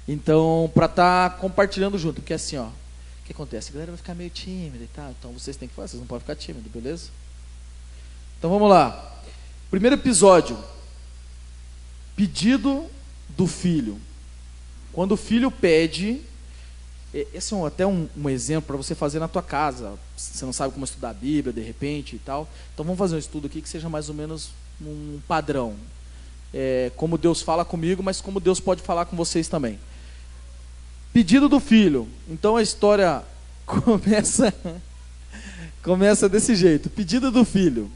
Então, para estar compartilhando junto, porque assim, ó, o que acontece? A galera vai ficar meio tímida e tal, então vocês têm que fazer, vocês não podem ficar tímidos, beleza? Então vamos lá. Primeiro episódio, pedido do filho. Quando o filho pede, esse é até um exemplo para você fazer na tua casa. Você não sabe como estudar a Bíblia de repente e tal. Então vamos fazer um estudo aqui que seja mais ou menos um padrão. Como Deus fala comigo, mas como Deus pode falar com vocês também. Pedido do filho. Então a história começa desse jeito. Pedido do filho.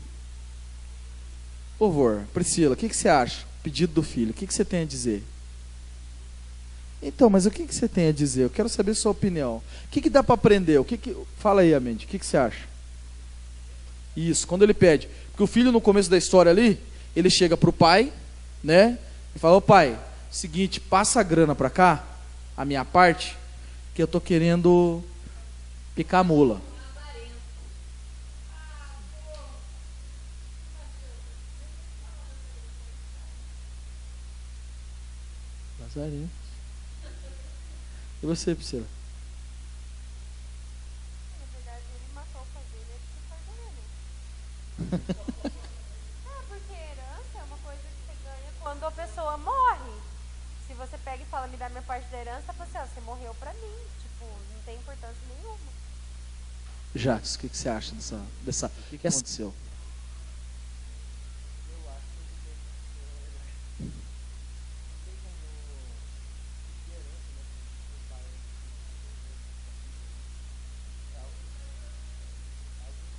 Por favor, Priscila, o que você acha? Pedido do filho. O que você tem a dizer? Então, mas o que você tem a dizer? Eu quero saber a sua opinião. O que dá para aprender? Fala aí, Amendi, o que você acha? Isso, quando ele pede. Porque o filho, no começo da história ali, ele chega para o pai, né? E fala: ô pai, seguinte, passa a grana para cá, a minha parte, que eu tô querendo picar a mula. Lazarento. E você, Priscila? Na verdade, ele matou o pai dele, ele que foi dele. Porque herança é uma coisa que você ganha quando a pessoa morre. Se você pega e fala, me dá minha parte da herança, você morreu pra mim. Tipo, não tem importância nenhuma. Jacques, o que você acha dessa o que aconteceu?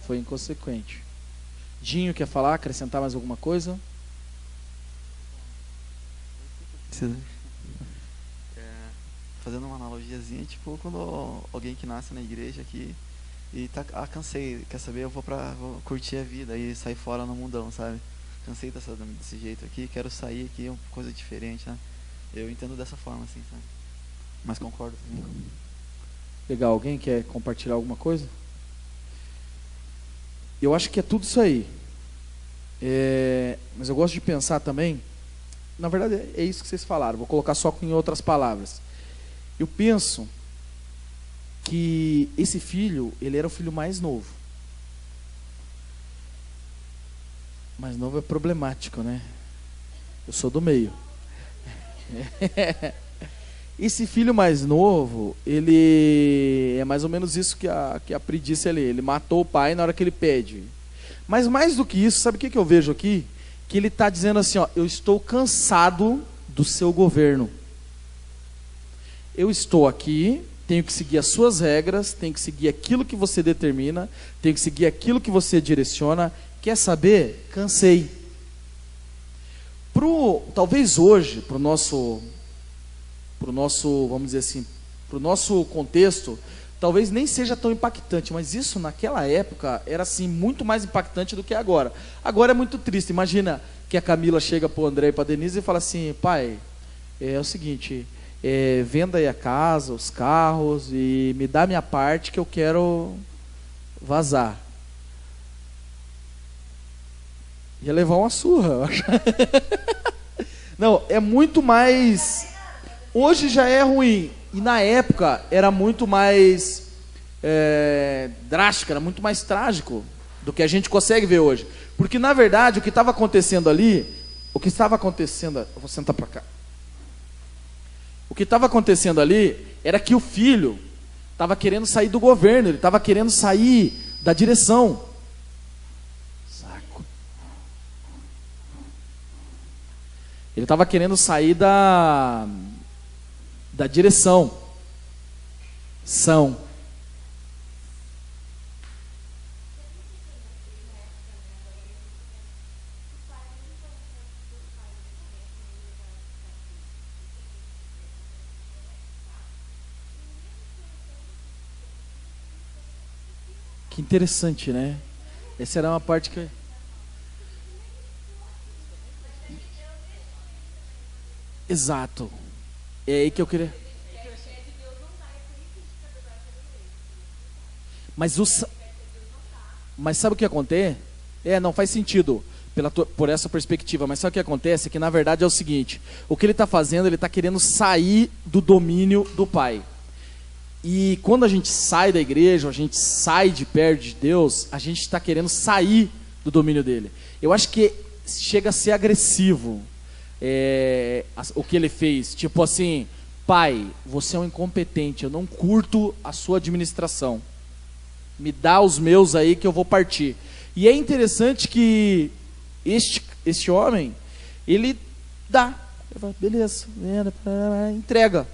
Foi inconsequente. Dinho quer falar, acrescentar mais alguma coisa? Fazendo uma analogiazinha, tipo quando alguém que nasce na igreja aqui e cansei, quer saber, vou curtir a vida e sair fora no mundão, sabe? Cansei desse jeito aqui, quero sair aqui, uma coisa diferente, né? Eu entendo dessa forma, assim, sabe? Mas concordo também. Legal, alguém quer compartilhar alguma coisa? Eu acho que é tudo isso aí. Mas eu gosto de pensar também, na verdade é isso que vocês falaram, vou colocar só em outras palavras. Eu penso que esse filho, ele era o filho mais novo. Mais novo é problemático, né? Eu sou do meio. Esse filho mais novo, ele é mais ou menos isso que a Pri disse ali. Ele matou o pai na hora que ele pede. Mas mais do que isso, sabe o que eu vejo aqui? Que ele está dizendo assim, ó, eu estou cansado do seu governo. Eu estou aqui, tenho que seguir as suas regras, tenho que seguir aquilo que você determina, tenho que seguir aquilo que você direciona. Quer saber? Cansei. Talvez hoje, para o nosso, vamos dizer assim, para o nosso contexto, talvez nem seja tão impactante, mas isso naquela época era assim muito mais impactante do que agora. Agora é muito triste. Imagina que a Camila chega para o André e para a Denise e fala assim: pai, é o seguinte, venda aí a casa, os carros e me dá a minha parte que eu quero vazar. Ia levar uma surra, eu acho. Não, é muito mais... Hoje já é ruim. E na época era muito mais drástico, era muito mais trágico do que a gente consegue ver hoje. Porque, na verdade, o que estava acontecendo ali... O que estava acontecendo... Eu vou sentar para cá. O que estava acontecendo ali era que o filho estava querendo sair do governo, ele estava querendo sair da direção. Ele estava querendo sair da direção. Que interessante, né? Essa era uma parte que... Exato. É aí que eu queria... Mas sabe o que acontece? Não faz sentido por essa perspectiva, mas sabe o que acontece? Que na verdade é o seguinte, o que ele está fazendo, ele está querendo sair do domínio do pai. E quando a gente sai da igreja, a gente sai de perto de Deus, a gente está querendo sair do domínio dele. Eu acho que chega a ser agressivo o que ele fez. Tipo assim, pai, você é um incompetente, eu não curto a sua administração. Me dá os meus aí que eu vou partir. E é interessante que este homem, ele dá. Ele fala, beleza, entrega.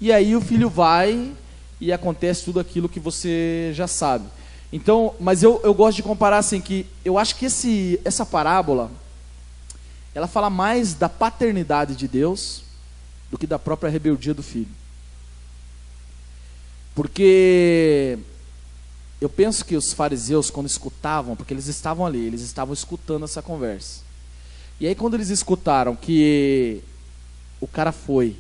E aí o filho vai e acontece tudo aquilo que você já sabe. Então, mas eu gosto de comparar assim, que eu acho que essa parábola, ela fala mais da paternidade de Deus do que da própria rebeldia do filho. Porque eu penso que os fariseus, quando escutavam, porque eles estavam ali, eles estavam escutando essa conversa. E aí quando eles escutaram que o cara foi,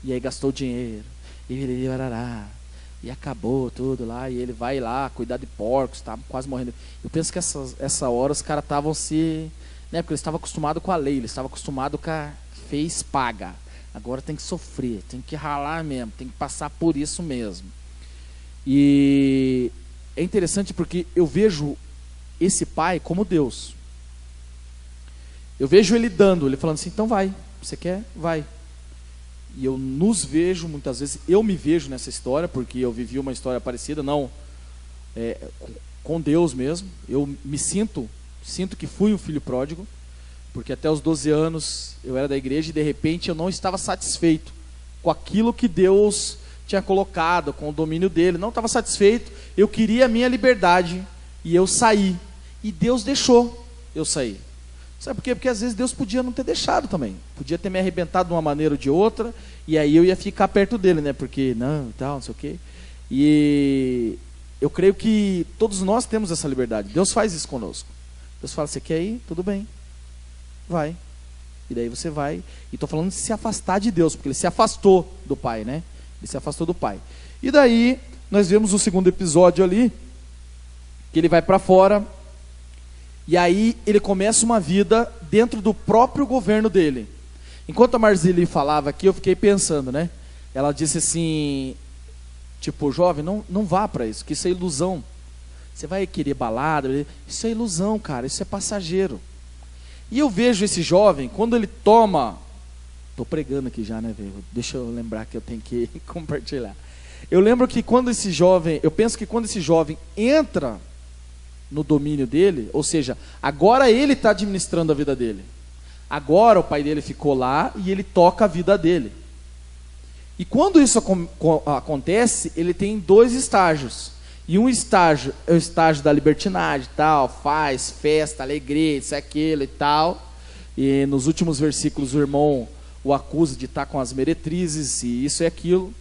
e aí gastou dinheiro, e acabou tudo lá, e ele vai lá cuidar de porcos, tá quase morrendo. Eu penso que essa hora os caras estavam né, porque eles estavam acostumados com a lei, eles estavam acostumados com a fez paga. Agora tem que sofrer, tem que ralar mesmo, tem que passar por isso mesmo. E é interessante porque eu vejo esse pai como Deus. Eu vejo ele dando, ele falando assim, então vai, você quer? Vai. E eu nos vejo, muitas vezes, eu me vejo nessa história, porque eu vivi uma história parecida, não com Deus mesmo. Eu me sinto que fui um filho pródigo, porque até os 12 anos eu era da igreja e de repente eu não estava satisfeito com aquilo que Deus tinha colocado, com o domínio dele, não estava satisfeito, eu queria a minha liberdade e eu saí, e Deus deixou eu sair. Sabe por quê? Porque às vezes Deus podia não ter deixado também, podia ter me arrebentado de uma maneira ou de outra, e aí eu ia ficar perto dele, né? Porque não, tal, não sei o quê. E eu creio que todos nós temos essa liberdade, Deus faz isso conosco. Deus fala, você quer ir? Tudo bem, vai. E daí você vai, e estou falando de se afastar de Deus, porque ele se afastou do pai, né? Ele se afastou do pai. E daí, nós vemos o segundo episódio ali, que ele vai para fora, e aí ele começa uma vida dentro do próprio governo dele. Enquanto a Marzili falava aqui, eu fiquei pensando, né? Ela disse assim, tipo, jovem, não vá para isso, que isso é ilusão. Você vai querer balada, isso é ilusão, cara, isso é passageiro. E eu vejo esse jovem, quando ele toma... Estou pregando aqui já, né, velho? Deixa eu lembrar que eu tenho que compartilhar. Eu lembro que quando esse jovem, eu penso que quando esse jovem entra no domínio dele, ou seja, agora ele está administrando a vida dele. Agora o pai dele ficou lá e ele toca a vida dele. E quando isso acontece, ele tem dois estágios. E um estágio é o estágio da libertinagem, tal, faz, festa, alegria, isso, aquilo e tal. E nos últimos versículos o irmão o acusa de estar com as meretrizes e isso e aquilo.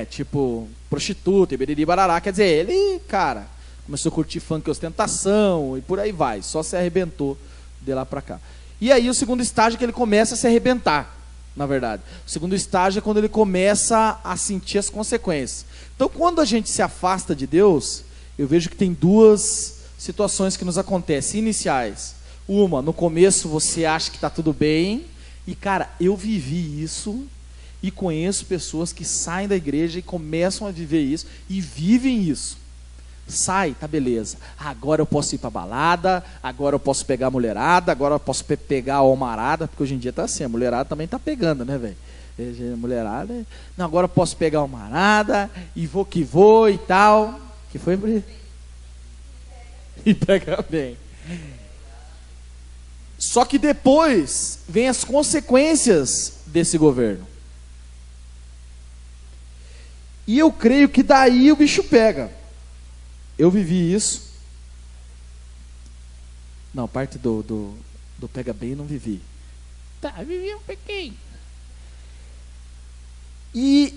Tipo, prostituta, e beriri barará. Quer dizer, ele, cara, começou a curtir funk e ostentação e por aí vai. Só se arrebentou de lá pra cá. E aí o segundo estágio é que ele começa a se arrebentar, na verdade. O segundo estágio é quando ele começa a sentir as consequências. Então, quando a gente se afasta de Deus, eu vejo que tem duas situações que nos acontecem, iniciais. Uma, no começo você acha que está tudo bem, e cara, eu vivi isso, e conheço pessoas que saem da igreja e começam a viver isso, e vivem isso. Sai, tá beleza, agora eu posso ir para balada, agora eu posso pegar a mulherada, agora eu posso pegar a almarada, porque hoje em dia tá assim, a mulherada também tá pegando, né, velho? Mulherada, não, agora eu posso pegar a almarada, e vou que vou e tal, que foi... E pega bem. Só que depois vem as consequências desse governo. E eu creio que daí o bicho pega. Eu vivi isso. Não, parte do pega bem eu não vivi. Tá, vivi um pouquinho. E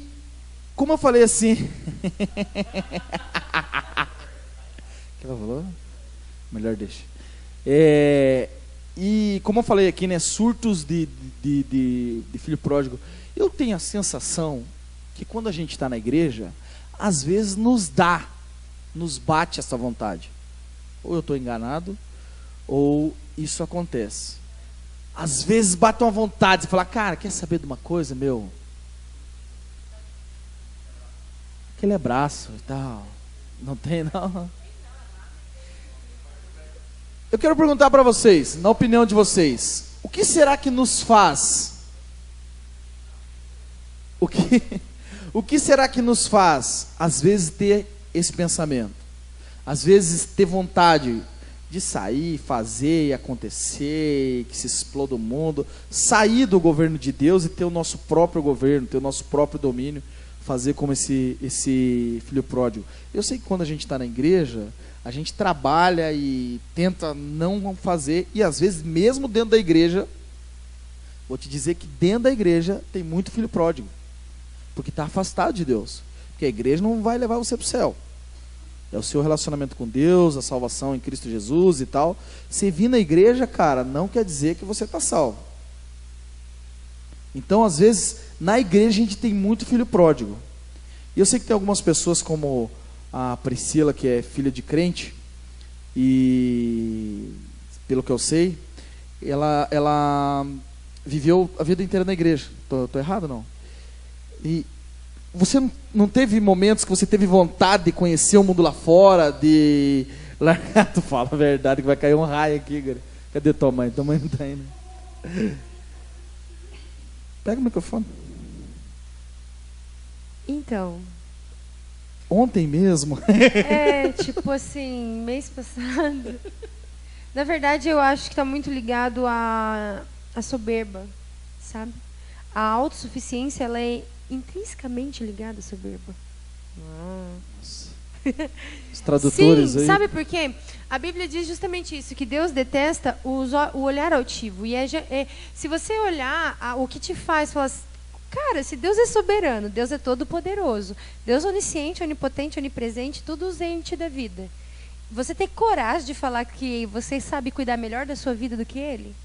Como eu falei assim... O que ela falou? Melhor deixa. E como eu falei aqui, né? Surtos de filho pródigo. Eu tenho a sensação que quando a gente está na igreja, às vezes nos bate essa vontade. Ou eu estou enganado, ou isso acontece. Às vezes bate uma vontade, você fala, cara, quer saber de uma coisa, meu? Aquele abraço e tal. Não tem, não. Eu quero perguntar para vocês, na opinião de vocês, o que será que nos faz? O que será que nos faz, às vezes, ter esse pensamento? Às vezes, ter vontade de sair, fazer e acontecer, que se exploda o mundo, sair do governo de Deus e ter o nosso próprio governo, ter o nosso próprio domínio, fazer como esse filho pródigo. Eu sei que quando a gente está na igreja, a gente trabalha e tenta não fazer, e às vezes mesmo dentro da igreja, vou te dizer que dentro da igreja tem muito filho pródigo, porque está afastado de Deus, porque a igreja não vai levar você para o céu, é o seu relacionamento com Deus, a salvação em Cristo Jesus e tal. Você vir na igreja, cara, não quer dizer que você está salvo. Então, às vezes, na igreja a gente tem muito filho pródigo. E eu sei que tem algumas pessoas como a Priscila, que é filha de crente, e pelo que eu sei, ela viveu a vida inteira na igreja. Tô errado ou não? E você não teve momentos que você teve vontade de conhecer o mundo lá fora, de largar? Tu fala a verdade que vai cair um raio aqui, cara. Cadê tua mãe? Tua mãe não tá aí, né? Pega o microfone. Então... Ontem mesmo? Tipo assim, mês passado. Na verdade, eu acho que está muito ligado à soberba, sabe? A autossuficiência, ela é intrinsecamente ligada à soberba. Os tradutores. Sim, aí. Sabe por quê? A Bíblia diz justamente isso, que Deus detesta o olhar altivo. E se você olhar o que te faz, falar assim, cara, se Deus é soberano, Deus é todo poderoso, Deus é onisciente, onipotente, onipresente, tudo ausente da vida. Você tem coragem de falar que você sabe cuidar melhor da sua vida do que Ele?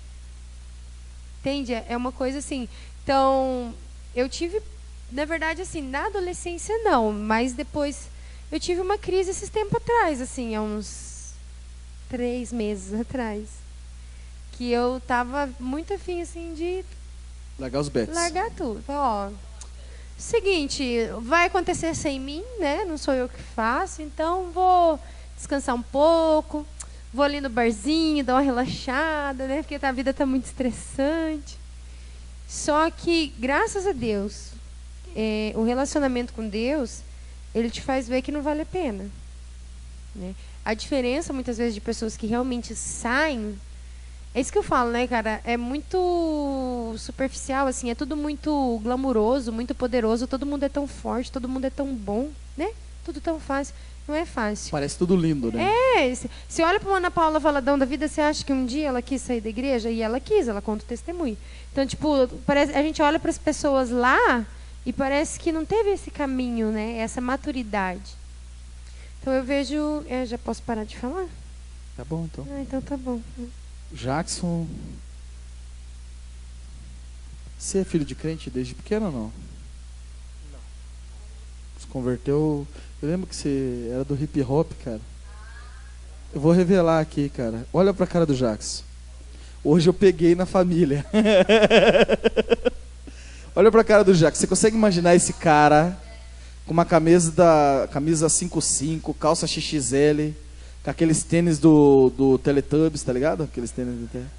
Entende? É uma coisa assim. Então, eu tive, na verdade, assim, na adolescência não, mas depois eu tive uma crise esses tempos atrás, assim, há uns 3 meses atrás, que eu tava muito afim, assim, de largar os bets. Largar tudo. Ó, seguinte, vai acontecer sem mim, né? Não sou eu que faço, então vou descansar um pouco, vou ali no barzinho, dar uma relaxada, né? Porque a vida tá muito estressante. Só que, graças a Deus, o relacionamento com Deus, ele te faz ver que não vale a pena, né? A diferença, muitas vezes, de pessoas que realmente saem, é isso que eu falo, né, cara? É muito superficial, assim, é tudo muito glamuroso, muito poderoso, todo mundo é tão forte, todo mundo é tão bom, né? Tudo tão fácil. Não é fácil. Parece tudo lindo, né? Você olha para uma Ana Paula Valadão da vida, você acha que um dia ela quis sair da igreja? E ela quis, ela conta o testemunho. Então, tipo, a gente olha para as pessoas lá e parece que não teve esse caminho, né? Essa maturidade. Então eu vejo... já posso parar de falar? Tá bom, então. Então tá bom. Jackson, você é filho de crente desde pequeno ou não? Não. Se converteu... Eu lembro que você era do hip hop, cara. Eu vou revelar aqui, cara. Olha pra cara do Jackson. Hoje eu peguei na família. Olha pra cara do Jackson. Você consegue imaginar esse cara com uma camisa 5.5, calça XXL, com aqueles tênis do Teletubbies, tá ligado? Aqueles tênis do Teletubbies.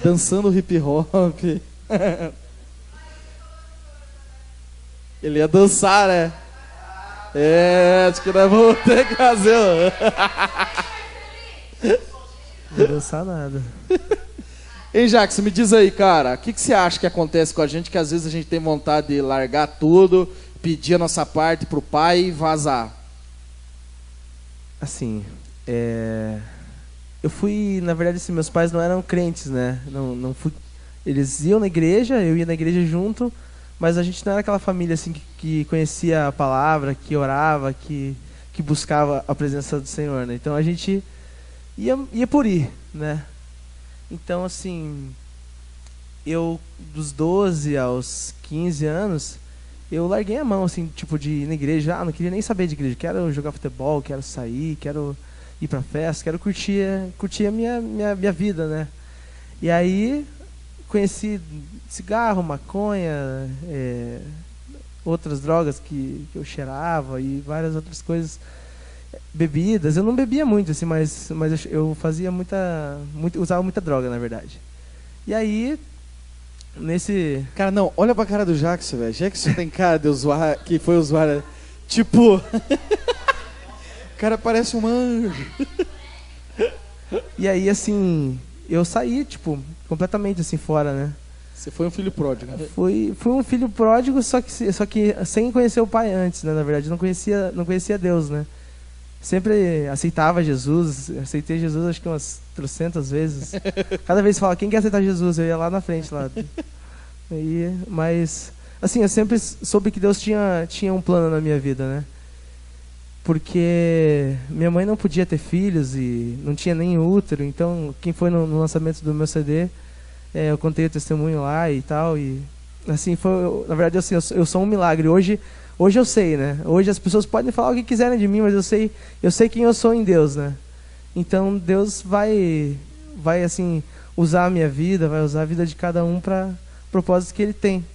Dançando hip hop. Ele ia dançar, né? Acho que nós vamos ter que fazer. Não vou dançar nada. Hein, Jackson, me diz aí, cara, o que você acha que acontece com a gente, que às vezes a gente tem vontade de largar tudo, pedir a nossa parte pro pai e vazar? Assim, eu fui, na verdade, assim, meus pais não eram crentes, né? Não fui, eles iam na igreja, eu ia na igreja junto, mas a gente não era aquela família assim que conhecia a palavra, que orava, que buscava a presença do Senhor, né? Então a gente ia por ir, né? Então, assim, eu dos 12 aos 15 anos, eu larguei a mão, assim, tipo, de ir na igreja. Não queria nem saber de igreja. Quero jogar futebol, quero sair, quero ir pra festa, quero curtir a minha vida, né? E aí conheci cigarro, maconha, outras drogas que eu cheirava e várias outras coisas, bebidas. Eu não bebia muito, assim, mas eu fazia usava muita droga, na verdade. E aí, Cara, não, olha pra cara do Jackson, velho. Jackson tem cara de usuário, que foi usuário, tipo... o cara parece um anjo. E aí, assim, eu saí, tipo, completamente, assim, fora, né? Você foi um filho pródigo, né? Fui um filho pródigo, só que sem conhecer o pai antes, né? Na verdade, não conhecia Deus, né? Sempre aceitava Jesus, aceitei Jesus acho que umas 300 vezes. Cada vez que falava, quem quer aceitar Jesus? Eu ia lá na frente, lá. Mas, assim, eu sempre soube que Deus tinha um plano na minha vida, né? Porque minha mãe não podia ter filhos e não tinha nem útero, então quem foi no lançamento do meu CD, eu contei o testemunho lá e tal, e assim, na verdade, assim, eu sou um milagre. Hoje eu sei, né? Hoje as pessoas podem falar o que quiserem de mim, mas eu sei quem eu sou em Deus, né? Então Deus vai assim, usar a minha vida, vai usar a vida de cada um para propósitos que Ele tem.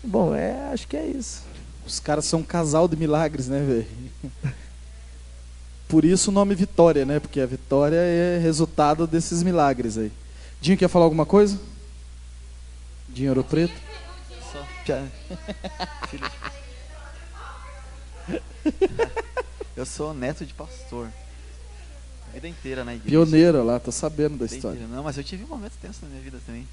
Bom, acho que é isso. Os caras são um casal de milagres, né, velho? Por isso o nome Vitória, né? Porque a vitória é resultado desses milagres aí. Dinho, quer falar alguma coisa? Dinho Ouro Preto? Só eu sou neto de pastor. A vida inteira na igreja. Pioneiro lá, tô sabendo da história. Inteira. Não, mas eu tive momentos tensos na minha vida também.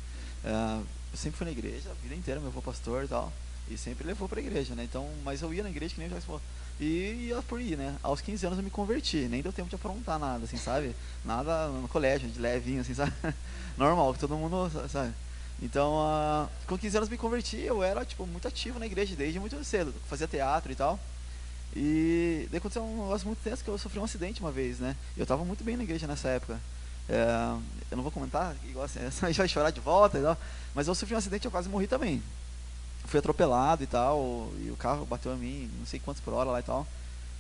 Eu sempre fui na igreja, a vida inteira, meu avô pastor e tal. E sempre levou pra igreja, né? Então, mas eu ia na igreja, que nem o Jackson falou. E ia por ir, né? Aos 15 anos eu me converti. Nem deu tempo de aprontar nada, assim, sabe? Nada no colégio, de levinho, assim, sabe? Normal, que todo mundo, sabe? Então, com 15 anos me converti. Eu era, tipo, muito ativo na igreja desde muito cedo. Fazia teatro e tal. E daí aconteceu um negócio muito tenso, que eu sofri um acidente uma vez, né? Eu tava muito bem na igreja nessa época. Eu não vou comentar, igual assim, a gente vai chorar de volta e tal. Mas eu sofri um acidente e eu quase morri também. Fui atropelado e tal, e o carro bateu em mim, não sei quantos por hora lá e tal,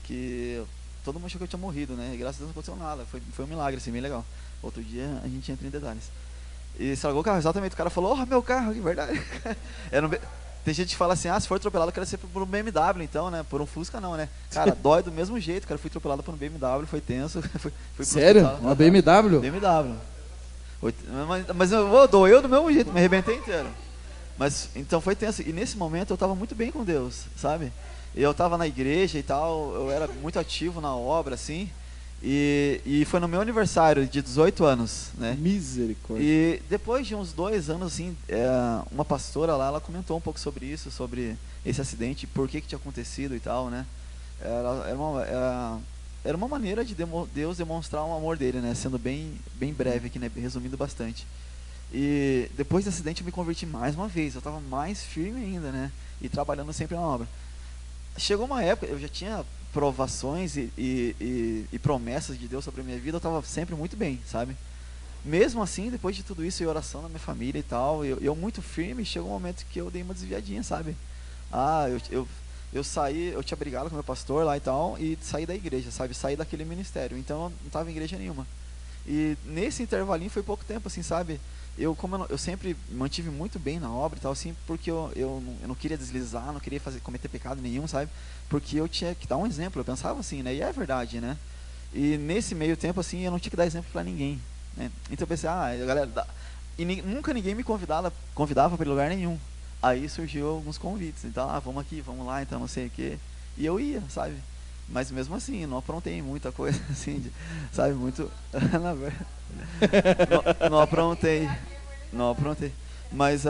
que todo mundo achou que eu tinha morrido, né? E graças a Deus não aconteceu nada, foi um milagre, assim, bem legal. Outro dia a gente entra em detalhes. E estragou o carro, exatamente, o cara falou, meu carro, que verdade. Tem gente que fala assim, se for atropelado, eu quero ser por um BMW, então, né? Por um Fusca não, né? Cara, dói do mesmo jeito, cara, fui atropelado por um BMW, foi tenso. Fui sério? Uma BMW? BMW. Mas doeu do mesmo jeito, me arrebentei inteiro. Mas, então foi tenso. E nesse momento eu estava muito bem com Deus, sabe? Eu estava na igreja e tal, eu era muito ativo na obra, assim. E foi no meu aniversário de 18 anos, né? Misericórdia. E depois de uns 2 anos, assim, uma pastora lá, ela comentou um pouco sobre isso, sobre esse acidente, por que tinha acontecido e tal, né? Era uma maneira de Deus demonstrar um amor dele, né? Sendo bem breve aqui, né? Resumindo bastante. E depois do acidente eu me converti mais uma vez, eu estava mais firme ainda, né? E trabalhando sempre na obra. Chegou uma época, eu já tinha provações e promessas de Deus sobre a minha vida, eu estava sempre muito bem, sabe? Mesmo assim, depois de tudo isso e oração na minha família e tal, eu muito firme, chegou um momento que eu dei uma desviadinha, sabe? Eu saí, eu tinha brigado com meu pastor lá e tal, e saí da igreja, sabe? Saí daquele ministério, então eu não estava em igreja nenhuma. E nesse intervalinho foi pouco tempo, assim, sabe? Eu sempre mantive muito bem na obra e tal, assim, porque eu não queria deslizar, não queria cometer pecado nenhum, sabe? Porque eu tinha que dar um exemplo, eu pensava assim, né? E é verdade, né? E nesse meio tempo, assim, eu não tinha que dar exemplo pra ninguém, né? Então eu pensei, galera, nunca ninguém me convidava para ir lugar nenhum. Aí surgiu alguns convites, então, vamos aqui, vamos lá, então, não sei o quê. E eu ia, sabe? Mas mesmo assim, não aprontei muita coisa, assim, sabe, muito... não aprontei. Mas,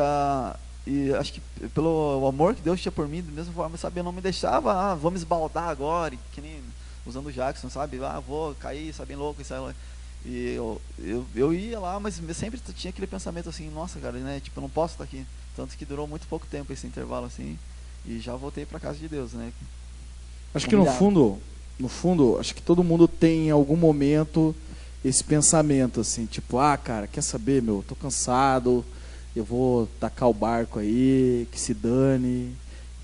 e acho que pelo amor que Deus tinha por mim, da mesma forma, sabe, eu não me deixava, vou me esbaldar agora, que nem usando o Jackson, sabe, vou cair, sabe, bem louco, E eu ia lá, mas eu sempre tinha aquele pensamento assim, nossa, cara, né? Tipo, eu não posso estar aqui. Tanto que durou muito pouco tempo esse intervalo, assim. E já voltei para casa de Deus, né? Acho que no fundo, acho que todo mundo tem em algum momento esse pensamento, assim, tipo, ah, cara, quer saber, meu, tô cansado, eu vou tacar o barco aí, que se dane,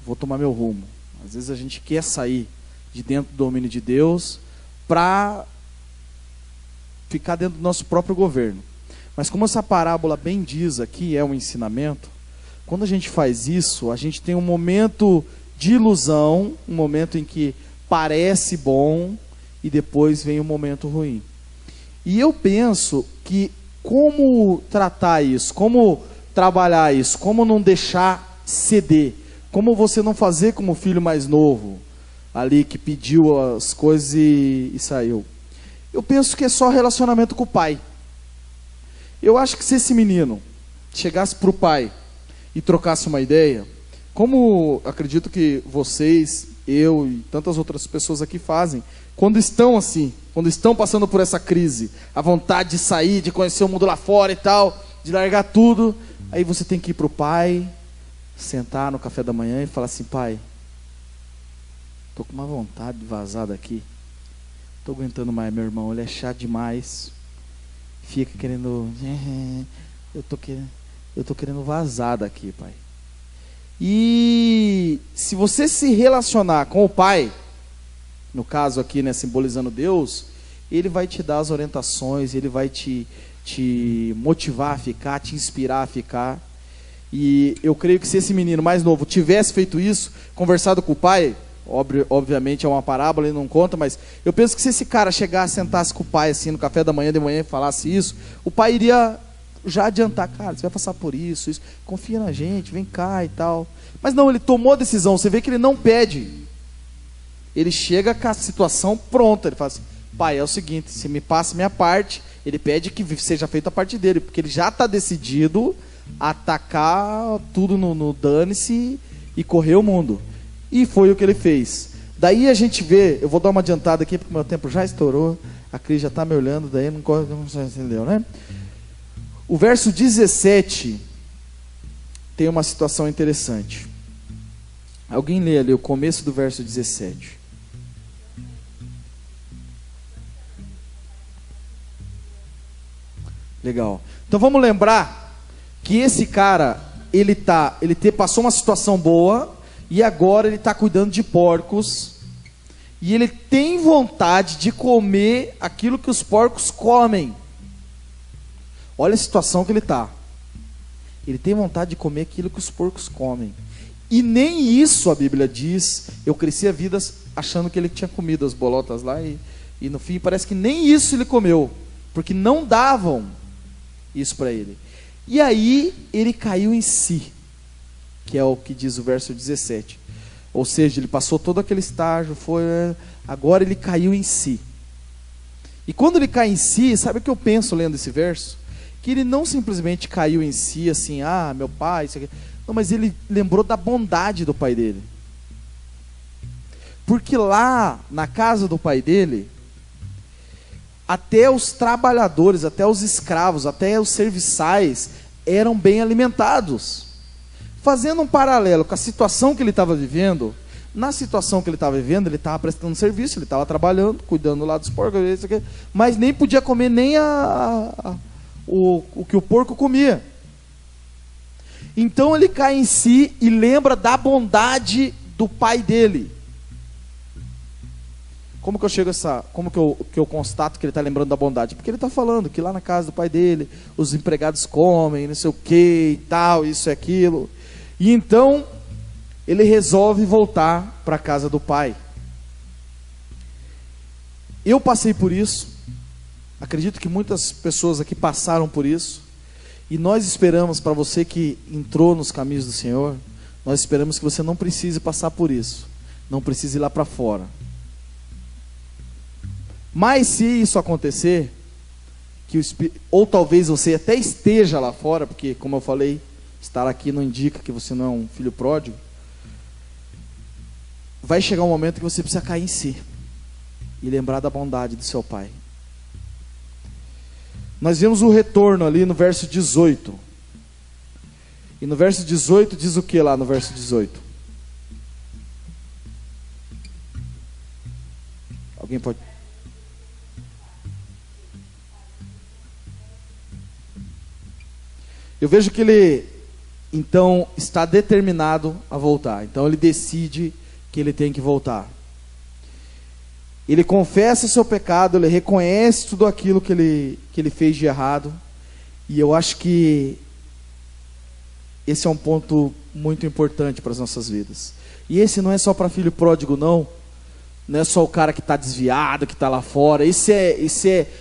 vou tomar meu rumo. Às vezes a gente quer sair de dentro do domínio de Deus para ficar dentro do nosso próprio governo. Mas como essa parábola bem diz aqui, é um ensinamento, quando a gente faz isso, a gente tem um momento de ilusão, um momento em que parece bom e depois vem um momento ruim. E eu penso que como tratar isso, como trabalhar isso, como não deixar ceder, como você não fazer como o filho mais novo, ali que pediu as coisas e saiu. Eu penso que é só relacionamento com o pai. Eu acho que se esse menino chegasse para o pai e trocasse uma ideia, como acredito que vocês, eu e tantas outras pessoas aqui fazem, quando estão assim, quando estão passando por essa crise, a vontade de sair, de conhecer o mundo lá fora e tal, de largar tudo, aí você tem que ir para o pai, sentar no café da manhã e falar assim, pai, tô com uma vontade de vazar daqui, tô aguentando mais, meu irmão, ele é chato demais, fica querendo, eu tô querendo vazar daqui, pai. E se você se relacionar com o pai, no caso aqui, né, simbolizando Deus, ele vai te dar as orientações, ele vai te motivar a ficar, te inspirar a ficar. E eu creio que se esse menino mais novo tivesse feito isso, conversado com o pai, obviamente é uma parábola, ele não conta, mas eu penso que se esse cara chegasse, sentasse com o pai assim no café da manhã, de manhã e falasse isso, o pai iria já adiantar, cara, você vai passar por isso, confia na gente, vem cá e tal. Mas não, ele tomou a decisão, você vê que ele não pede. Ele chega com a situação pronta, ele fala assim, pai, é o seguinte, você me passa minha parte, ele pede que seja feita a parte dele, porque ele já está decidido a atacar tudo no dane-se e correr o mundo. E foi o que ele fez. Daí a gente vê, eu vou dar uma adiantada aqui, porque meu tempo já estourou, a Cris já está me olhando, daí não entendeu, né? O verso 17 tem uma situação interessante. Alguém lê ali o começo do verso 17. Legal. Então vamos lembrar que esse cara, ele passou uma situação boa e agora ele está cuidando de porcos e ele tem vontade de comer aquilo que os porcos comem. Olha a situação que ele está. Ele tem vontade de comer aquilo que os porcos comem. E nem isso a Bíblia diz. Eu cresci a vida achando que ele tinha comido as bolotas lá e no fim parece que nem isso ele comeu, porque não davam isso para ele. E aí ele caiu em si, que é o que diz o verso 17. Ou seja, ele passou todo aquele estágio, agora ele caiu em si. E quando ele cai em si, sabe o que eu penso lendo esse verso? Que ele não simplesmente caiu em si assim, meu pai, isso aqui. Não, mas ele lembrou da bondade do pai dele. Porque lá na casa do pai dele, até os trabalhadores, até os escravos, até os serviçais eram bem alimentados. Fazendo um paralelo com a situação que ele estava vivendo, na situação que ele estava vivendo, ele estava prestando serviço, ele estava trabalhando, cuidando lá dos porcos, isso aqui, mas nem podia comer nem o que o porco comia. Então ele cai em si e lembra da bondade do pai dele. Como que eu chego como que eu constato que ele está lembrando da bondade? Porque ele está falando que lá na casa do pai dele, os empregados comem, não sei o que e tal, isso e aquilo. E então ele resolve voltar para a casa do pai. Eu passei por isso. Acredito que muitas pessoas aqui passaram por isso. E nós esperamos, para você que entrou nos caminhos do Senhor, nós esperamos que você não precise passar por isso. Não precise ir lá para fora. Mas se isso acontecer, ou talvez você até esteja lá fora, porque como eu falei, estar aqui não indica que você não é um filho pródigo, vai chegar um momento que você precisa cair em si e lembrar da bondade do seu pai. Nós vemos o retorno ali no verso 18. E no verso 18 diz o que lá no verso 18? Alguém pode... Eu vejo que ele, então, está determinado a voltar. Então ele decide que ele tem que voltar. Ele confessa o seu pecado, ele reconhece tudo aquilo que ele fez de errado. E eu acho que esse é um ponto muito importante para as nossas vidas. E esse não é só para filho pródigo, não. Não é só o cara que está desviado, que está lá fora.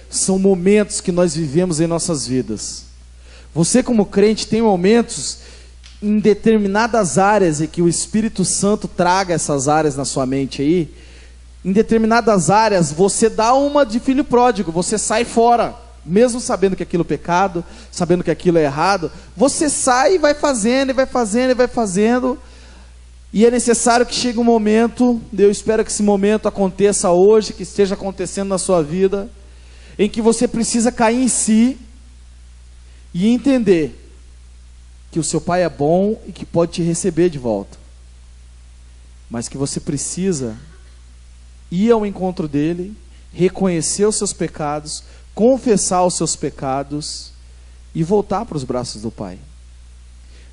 São momentos que nós vivemos em nossas vidas. Você, como crente, tem momentos em determinadas áreas e que o Espírito Santo traga essas áreas na sua mente aí. Em determinadas áreas, você dá uma de filho pródigo, você sai fora, mesmo sabendo que aquilo é pecado, sabendo que aquilo é errado. Você sai e vai fazendo, e vai fazendo, e vai fazendo. E é necessário que chegue um momento, eu espero que esse momento aconteça hoje, que esteja acontecendo na sua vida, em que você precisa cair em si e entender que o seu pai é bom e que pode te receber de volta, mas que você precisa ir ao encontro dele, reconhecer os seus pecados, confessar os seus pecados e voltar para os braços do pai.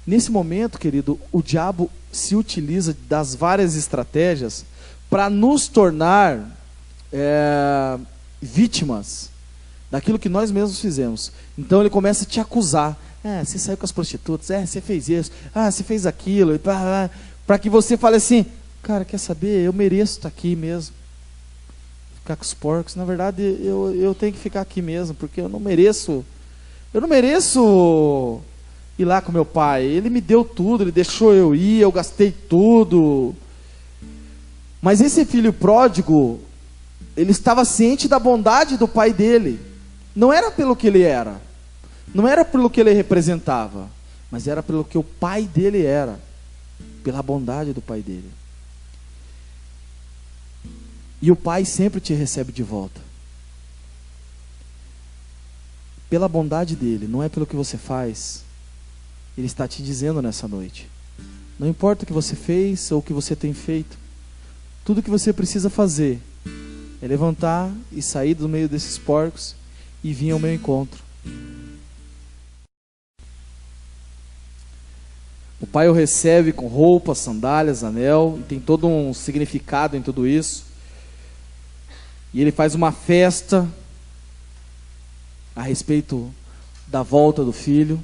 Nesse momento, querido, o diabo se utiliza das várias estratégias para nos tornar vítimas daquilo que nós mesmos fizemos. Então ele começa a te acusar. Você saiu com as prostitutas, você fez isso, você fez aquilo, para que você fale assim, cara, quer saber, eu mereço estar aqui mesmo, ficar com os porcos. Na verdade, eu tenho que ficar aqui mesmo, porque eu não mereço ir lá com meu pai. Ele me deu tudo, ele deixou eu ir, eu gastei tudo. Mas esse filho pródigo, ele estava ciente da bondade do pai dele. Não era pelo que ele era, não era pelo que ele representava, mas era pelo que o pai dele era, pela bondade do pai dele. E o pai sempre te recebe de volta, pela bondade dele, não é pelo que você faz. Ele está te dizendo nessa noite, não importa o que você fez ou o que você tem feito, tudo que você precisa fazer é levantar e sair do meio desses porcos e vir ao meu encontro. O pai o recebe com roupas, sandálias, anel, e tem todo um significado em tudo isso. E ele faz uma festa a respeito da volta do filho.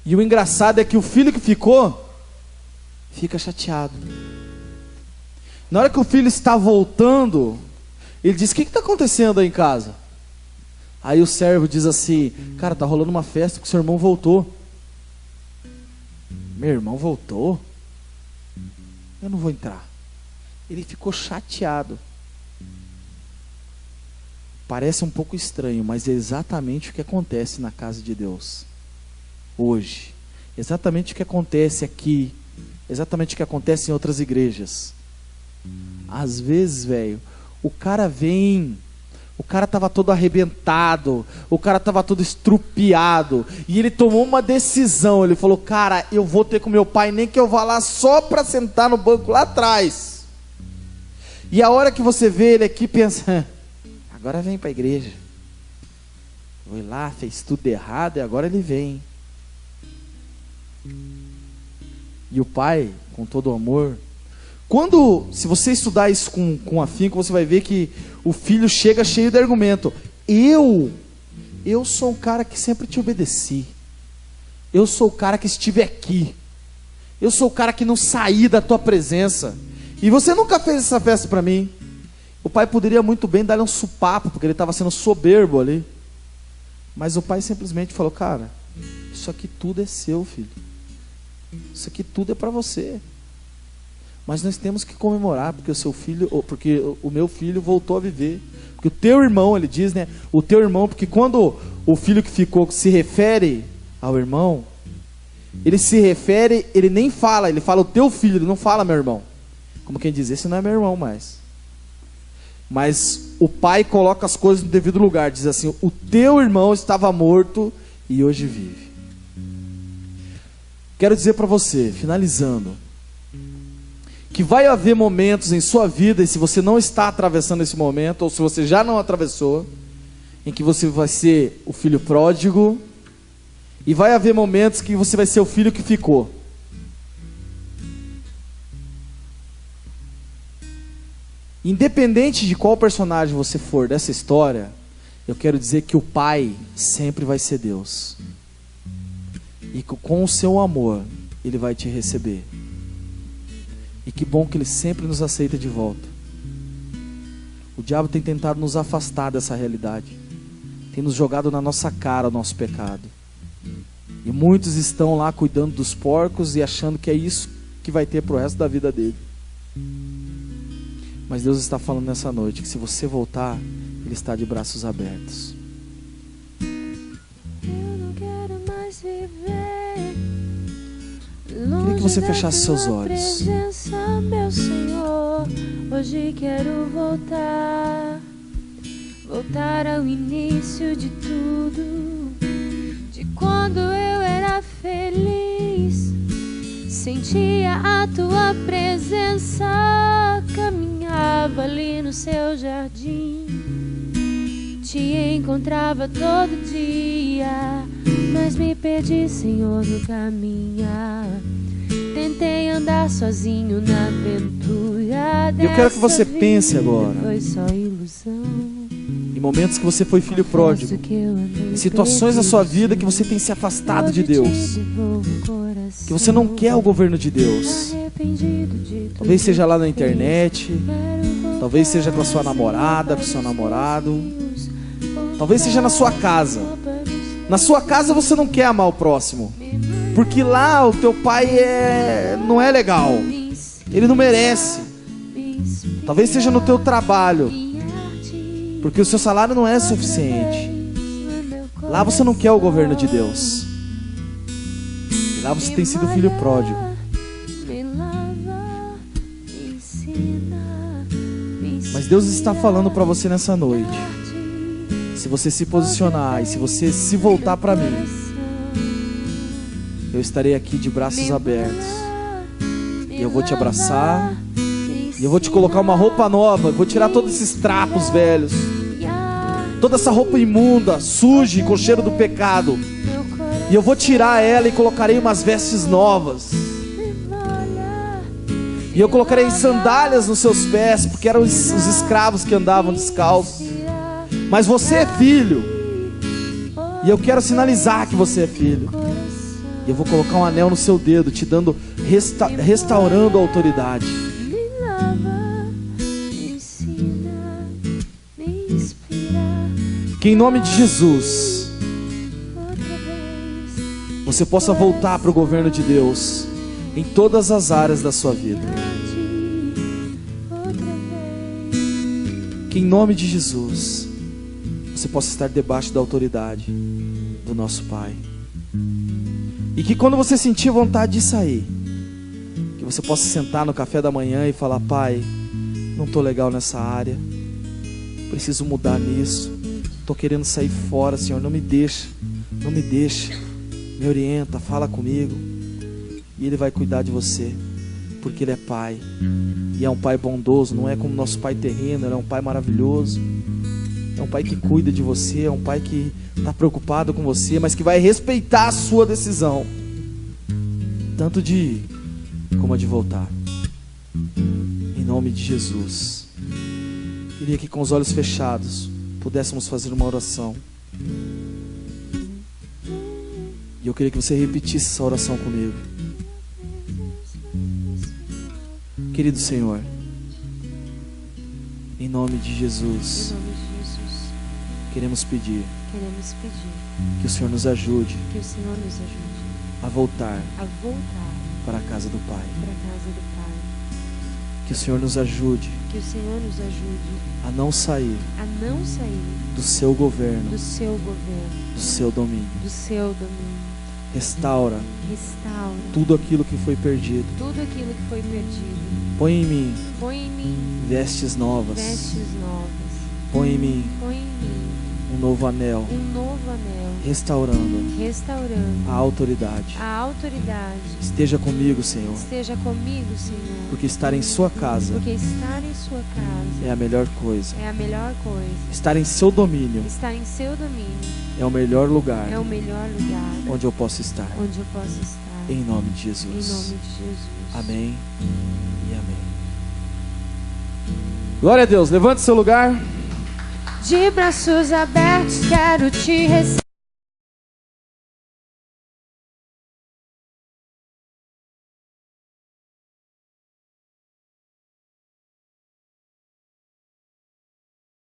E o engraçado é que o filho que ficou, fica chateado. Na hora que o filho está voltando, ele diz, o que está acontecendo aí em casa? Aí o servo diz assim, cara, tá rolando uma festa porque seu irmão voltou. Meu irmão voltou? Eu não vou entrar. Ele ficou chateado. Parece um pouco estranho, mas é exatamente o que acontece na casa de Deus hoje. Exatamente o que acontece aqui. Exatamente o que acontece em outras igrejas. Às vezes, velho, o cara vem, o cara estava todo arrebentado, o cara estava todo estrupiado, e ele tomou uma decisão. Ele falou, cara, eu vou ter com meu pai, nem que eu vá lá só para sentar no banco lá atrás. E a hora que você vê ele aqui, pensa, agora vem para a igreja. Foi lá, fez tudo errado, e agora ele vem. E o pai, com todo o amor, se você estudar isso com afinco, você vai ver que o filho chega cheio de argumento. Eu sou um cara que sempre te obedeci. Eu sou o cara que estive aqui. Eu sou o cara que não saí da tua presença. E você nunca fez essa festa para mim. O pai poderia muito bem dar-lhe um supapo, porque ele estava sendo soberbo ali. Mas o pai simplesmente falou, cara, isso aqui tudo é seu, filho. Isso aqui tudo é para você. Mas nós temos que comemorar, porque o meu filho voltou a viver. Porque o teu irmão, ele diz, né? O teu irmão, porque quando o filho que ficou se refere ao irmão, ele se refere, ele nem fala, ele fala o teu filho, ele não fala meu irmão. Como quem diz, esse não é meu irmão mais. Mas o pai coloca as coisas no devido lugar. Diz assim: o teu irmão estava morto e hoje vive. Quero dizer para você, finalizando, que vai haver momentos em sua vida, e se você não está atravessando esse momento, ou se você já não atravessou, em que você vai ser o filho pródigo, e vai haver momentos que você vai ser o filho que ficou. Independente de qual personagem você for dessa história, eu quero dizer que o pai sempre vai ser Deus. E com o seu amor, Ele vai te receber. E que bom que Ele sempre nos aceita de volta. O diabo tem tentado nos afastar dessa realidade. Tem nos jogado na nossa cara o nosso pecado. E muitos estão lá cuidando dos porcos e achando que é isso que vai ter pro resto da vida dele. Mas Deus está falando nessa noite que se você voltar, Ele está de braços abertos. Eu não quero mais viver. Queria que você fechasse seus olhos. Presença, meu Senhor, hoje quero voltar ao início de tudo, de quando eu era feliz, sentia a tua presença, caminhava ali no seu jardim, te encontrava todo dia, mas me perdi, Senhor, no caminhar. Tentei andar sozinho na aventura. Eu quero que você pense agora foi só ilusão. em momentos que você foi filho pródigo, em situações da sua vida que você tem se afastado de Deus, que você não quer o governo de Deus. Talvez seja lá na internet, talvez seja com a sua namorada, com o seu namorado, talvez seja na sua casa. Na sua casa você não quer amar o próximo, porque lá o teu pai não é legal, ele não merece. Talvez seja no teu trabalho, porque o seu salário não é suficiente. Lá você não quer o governo de Deus. E lá você tem sido filho pródigo. Mas Deus está falando para você nessa noite. Se você se posicionar e se você se voltar para mim, eu estarei aqui de braços abertos. E eu vou te abraçar. E eu vou te colocar uma roupa nova. Eu vou tirar todos esses trapos velhos, toda essa roupa imunda, suja e com cheiro do pecado. E eu vou tirar ela e colocarei umas vestes novas. E eu colocarei sandálias nos seus pés, porque eram os escravos que andavam descalços. Mas você é filho, e eu quero sinalizar que você é filho. E eu vou colocar um anel no seu dedo, te dando, restaurando a autoridade. Que em nome de Jesus você possa voltar para o governo de Deus em todas as áreas da sua vida. Que em nome de Jesus você possa estar debaixo da autoridade do nosso Pai. E que quando você sentir vontade de sair, que você possa sentar no café da manhã e falar: Pai, não estou legal nessa área, preciso mudar nisso, estou querendo sair fora, Senhor, não me deixa, me orienta, fala comigo. E Ele vai cuidar de você, porque Ele é Pai, e é um Pai bondoso, não é como nosso Pai terreno, Ele é um Pai maravilhoso. É um Pai que cuida de você, é um Pai que está preocupado com você, mas que vai respeitar a sua decisão, tanto de ir como a de voltar. Em nome de Jesus. Queria que com os olhos fechados pudéssemos fazer uma oração. E eu queria que você repetisse essa oração comigo. Querido Senhor, em nome de Jesus, queremos pedir que o Senhor nos ajude a voltar para a casa do Pai. Que o Senhor nos ajude a não sair do seu governo, do seu domínio. Restaura Restaura tudo aquilo que foi perdido. tudo aquilo que foi perdido. Põe em mim Põe em mim vestes novas. vestes novas. Põe em mim Põe em mim um novo anel, um novo anel, restaurando restaurando a autoridade. a autoridade. Esteja comigo, Senhor, Esteja comigo, Senhor, porque estar em sua casa porque estar em sua casa é a melhor coisa. é a melhor coisa. Estar em seu domínio Estar em seu domínio é o melhor lugar é o melhor lugar onde eu posso estar. onde eu posso estar. Em nome de Em Jesus. nome de Jesus. Amém e amém. Glória a Deus. Levante seu lugar. De braços abertos quero te receber.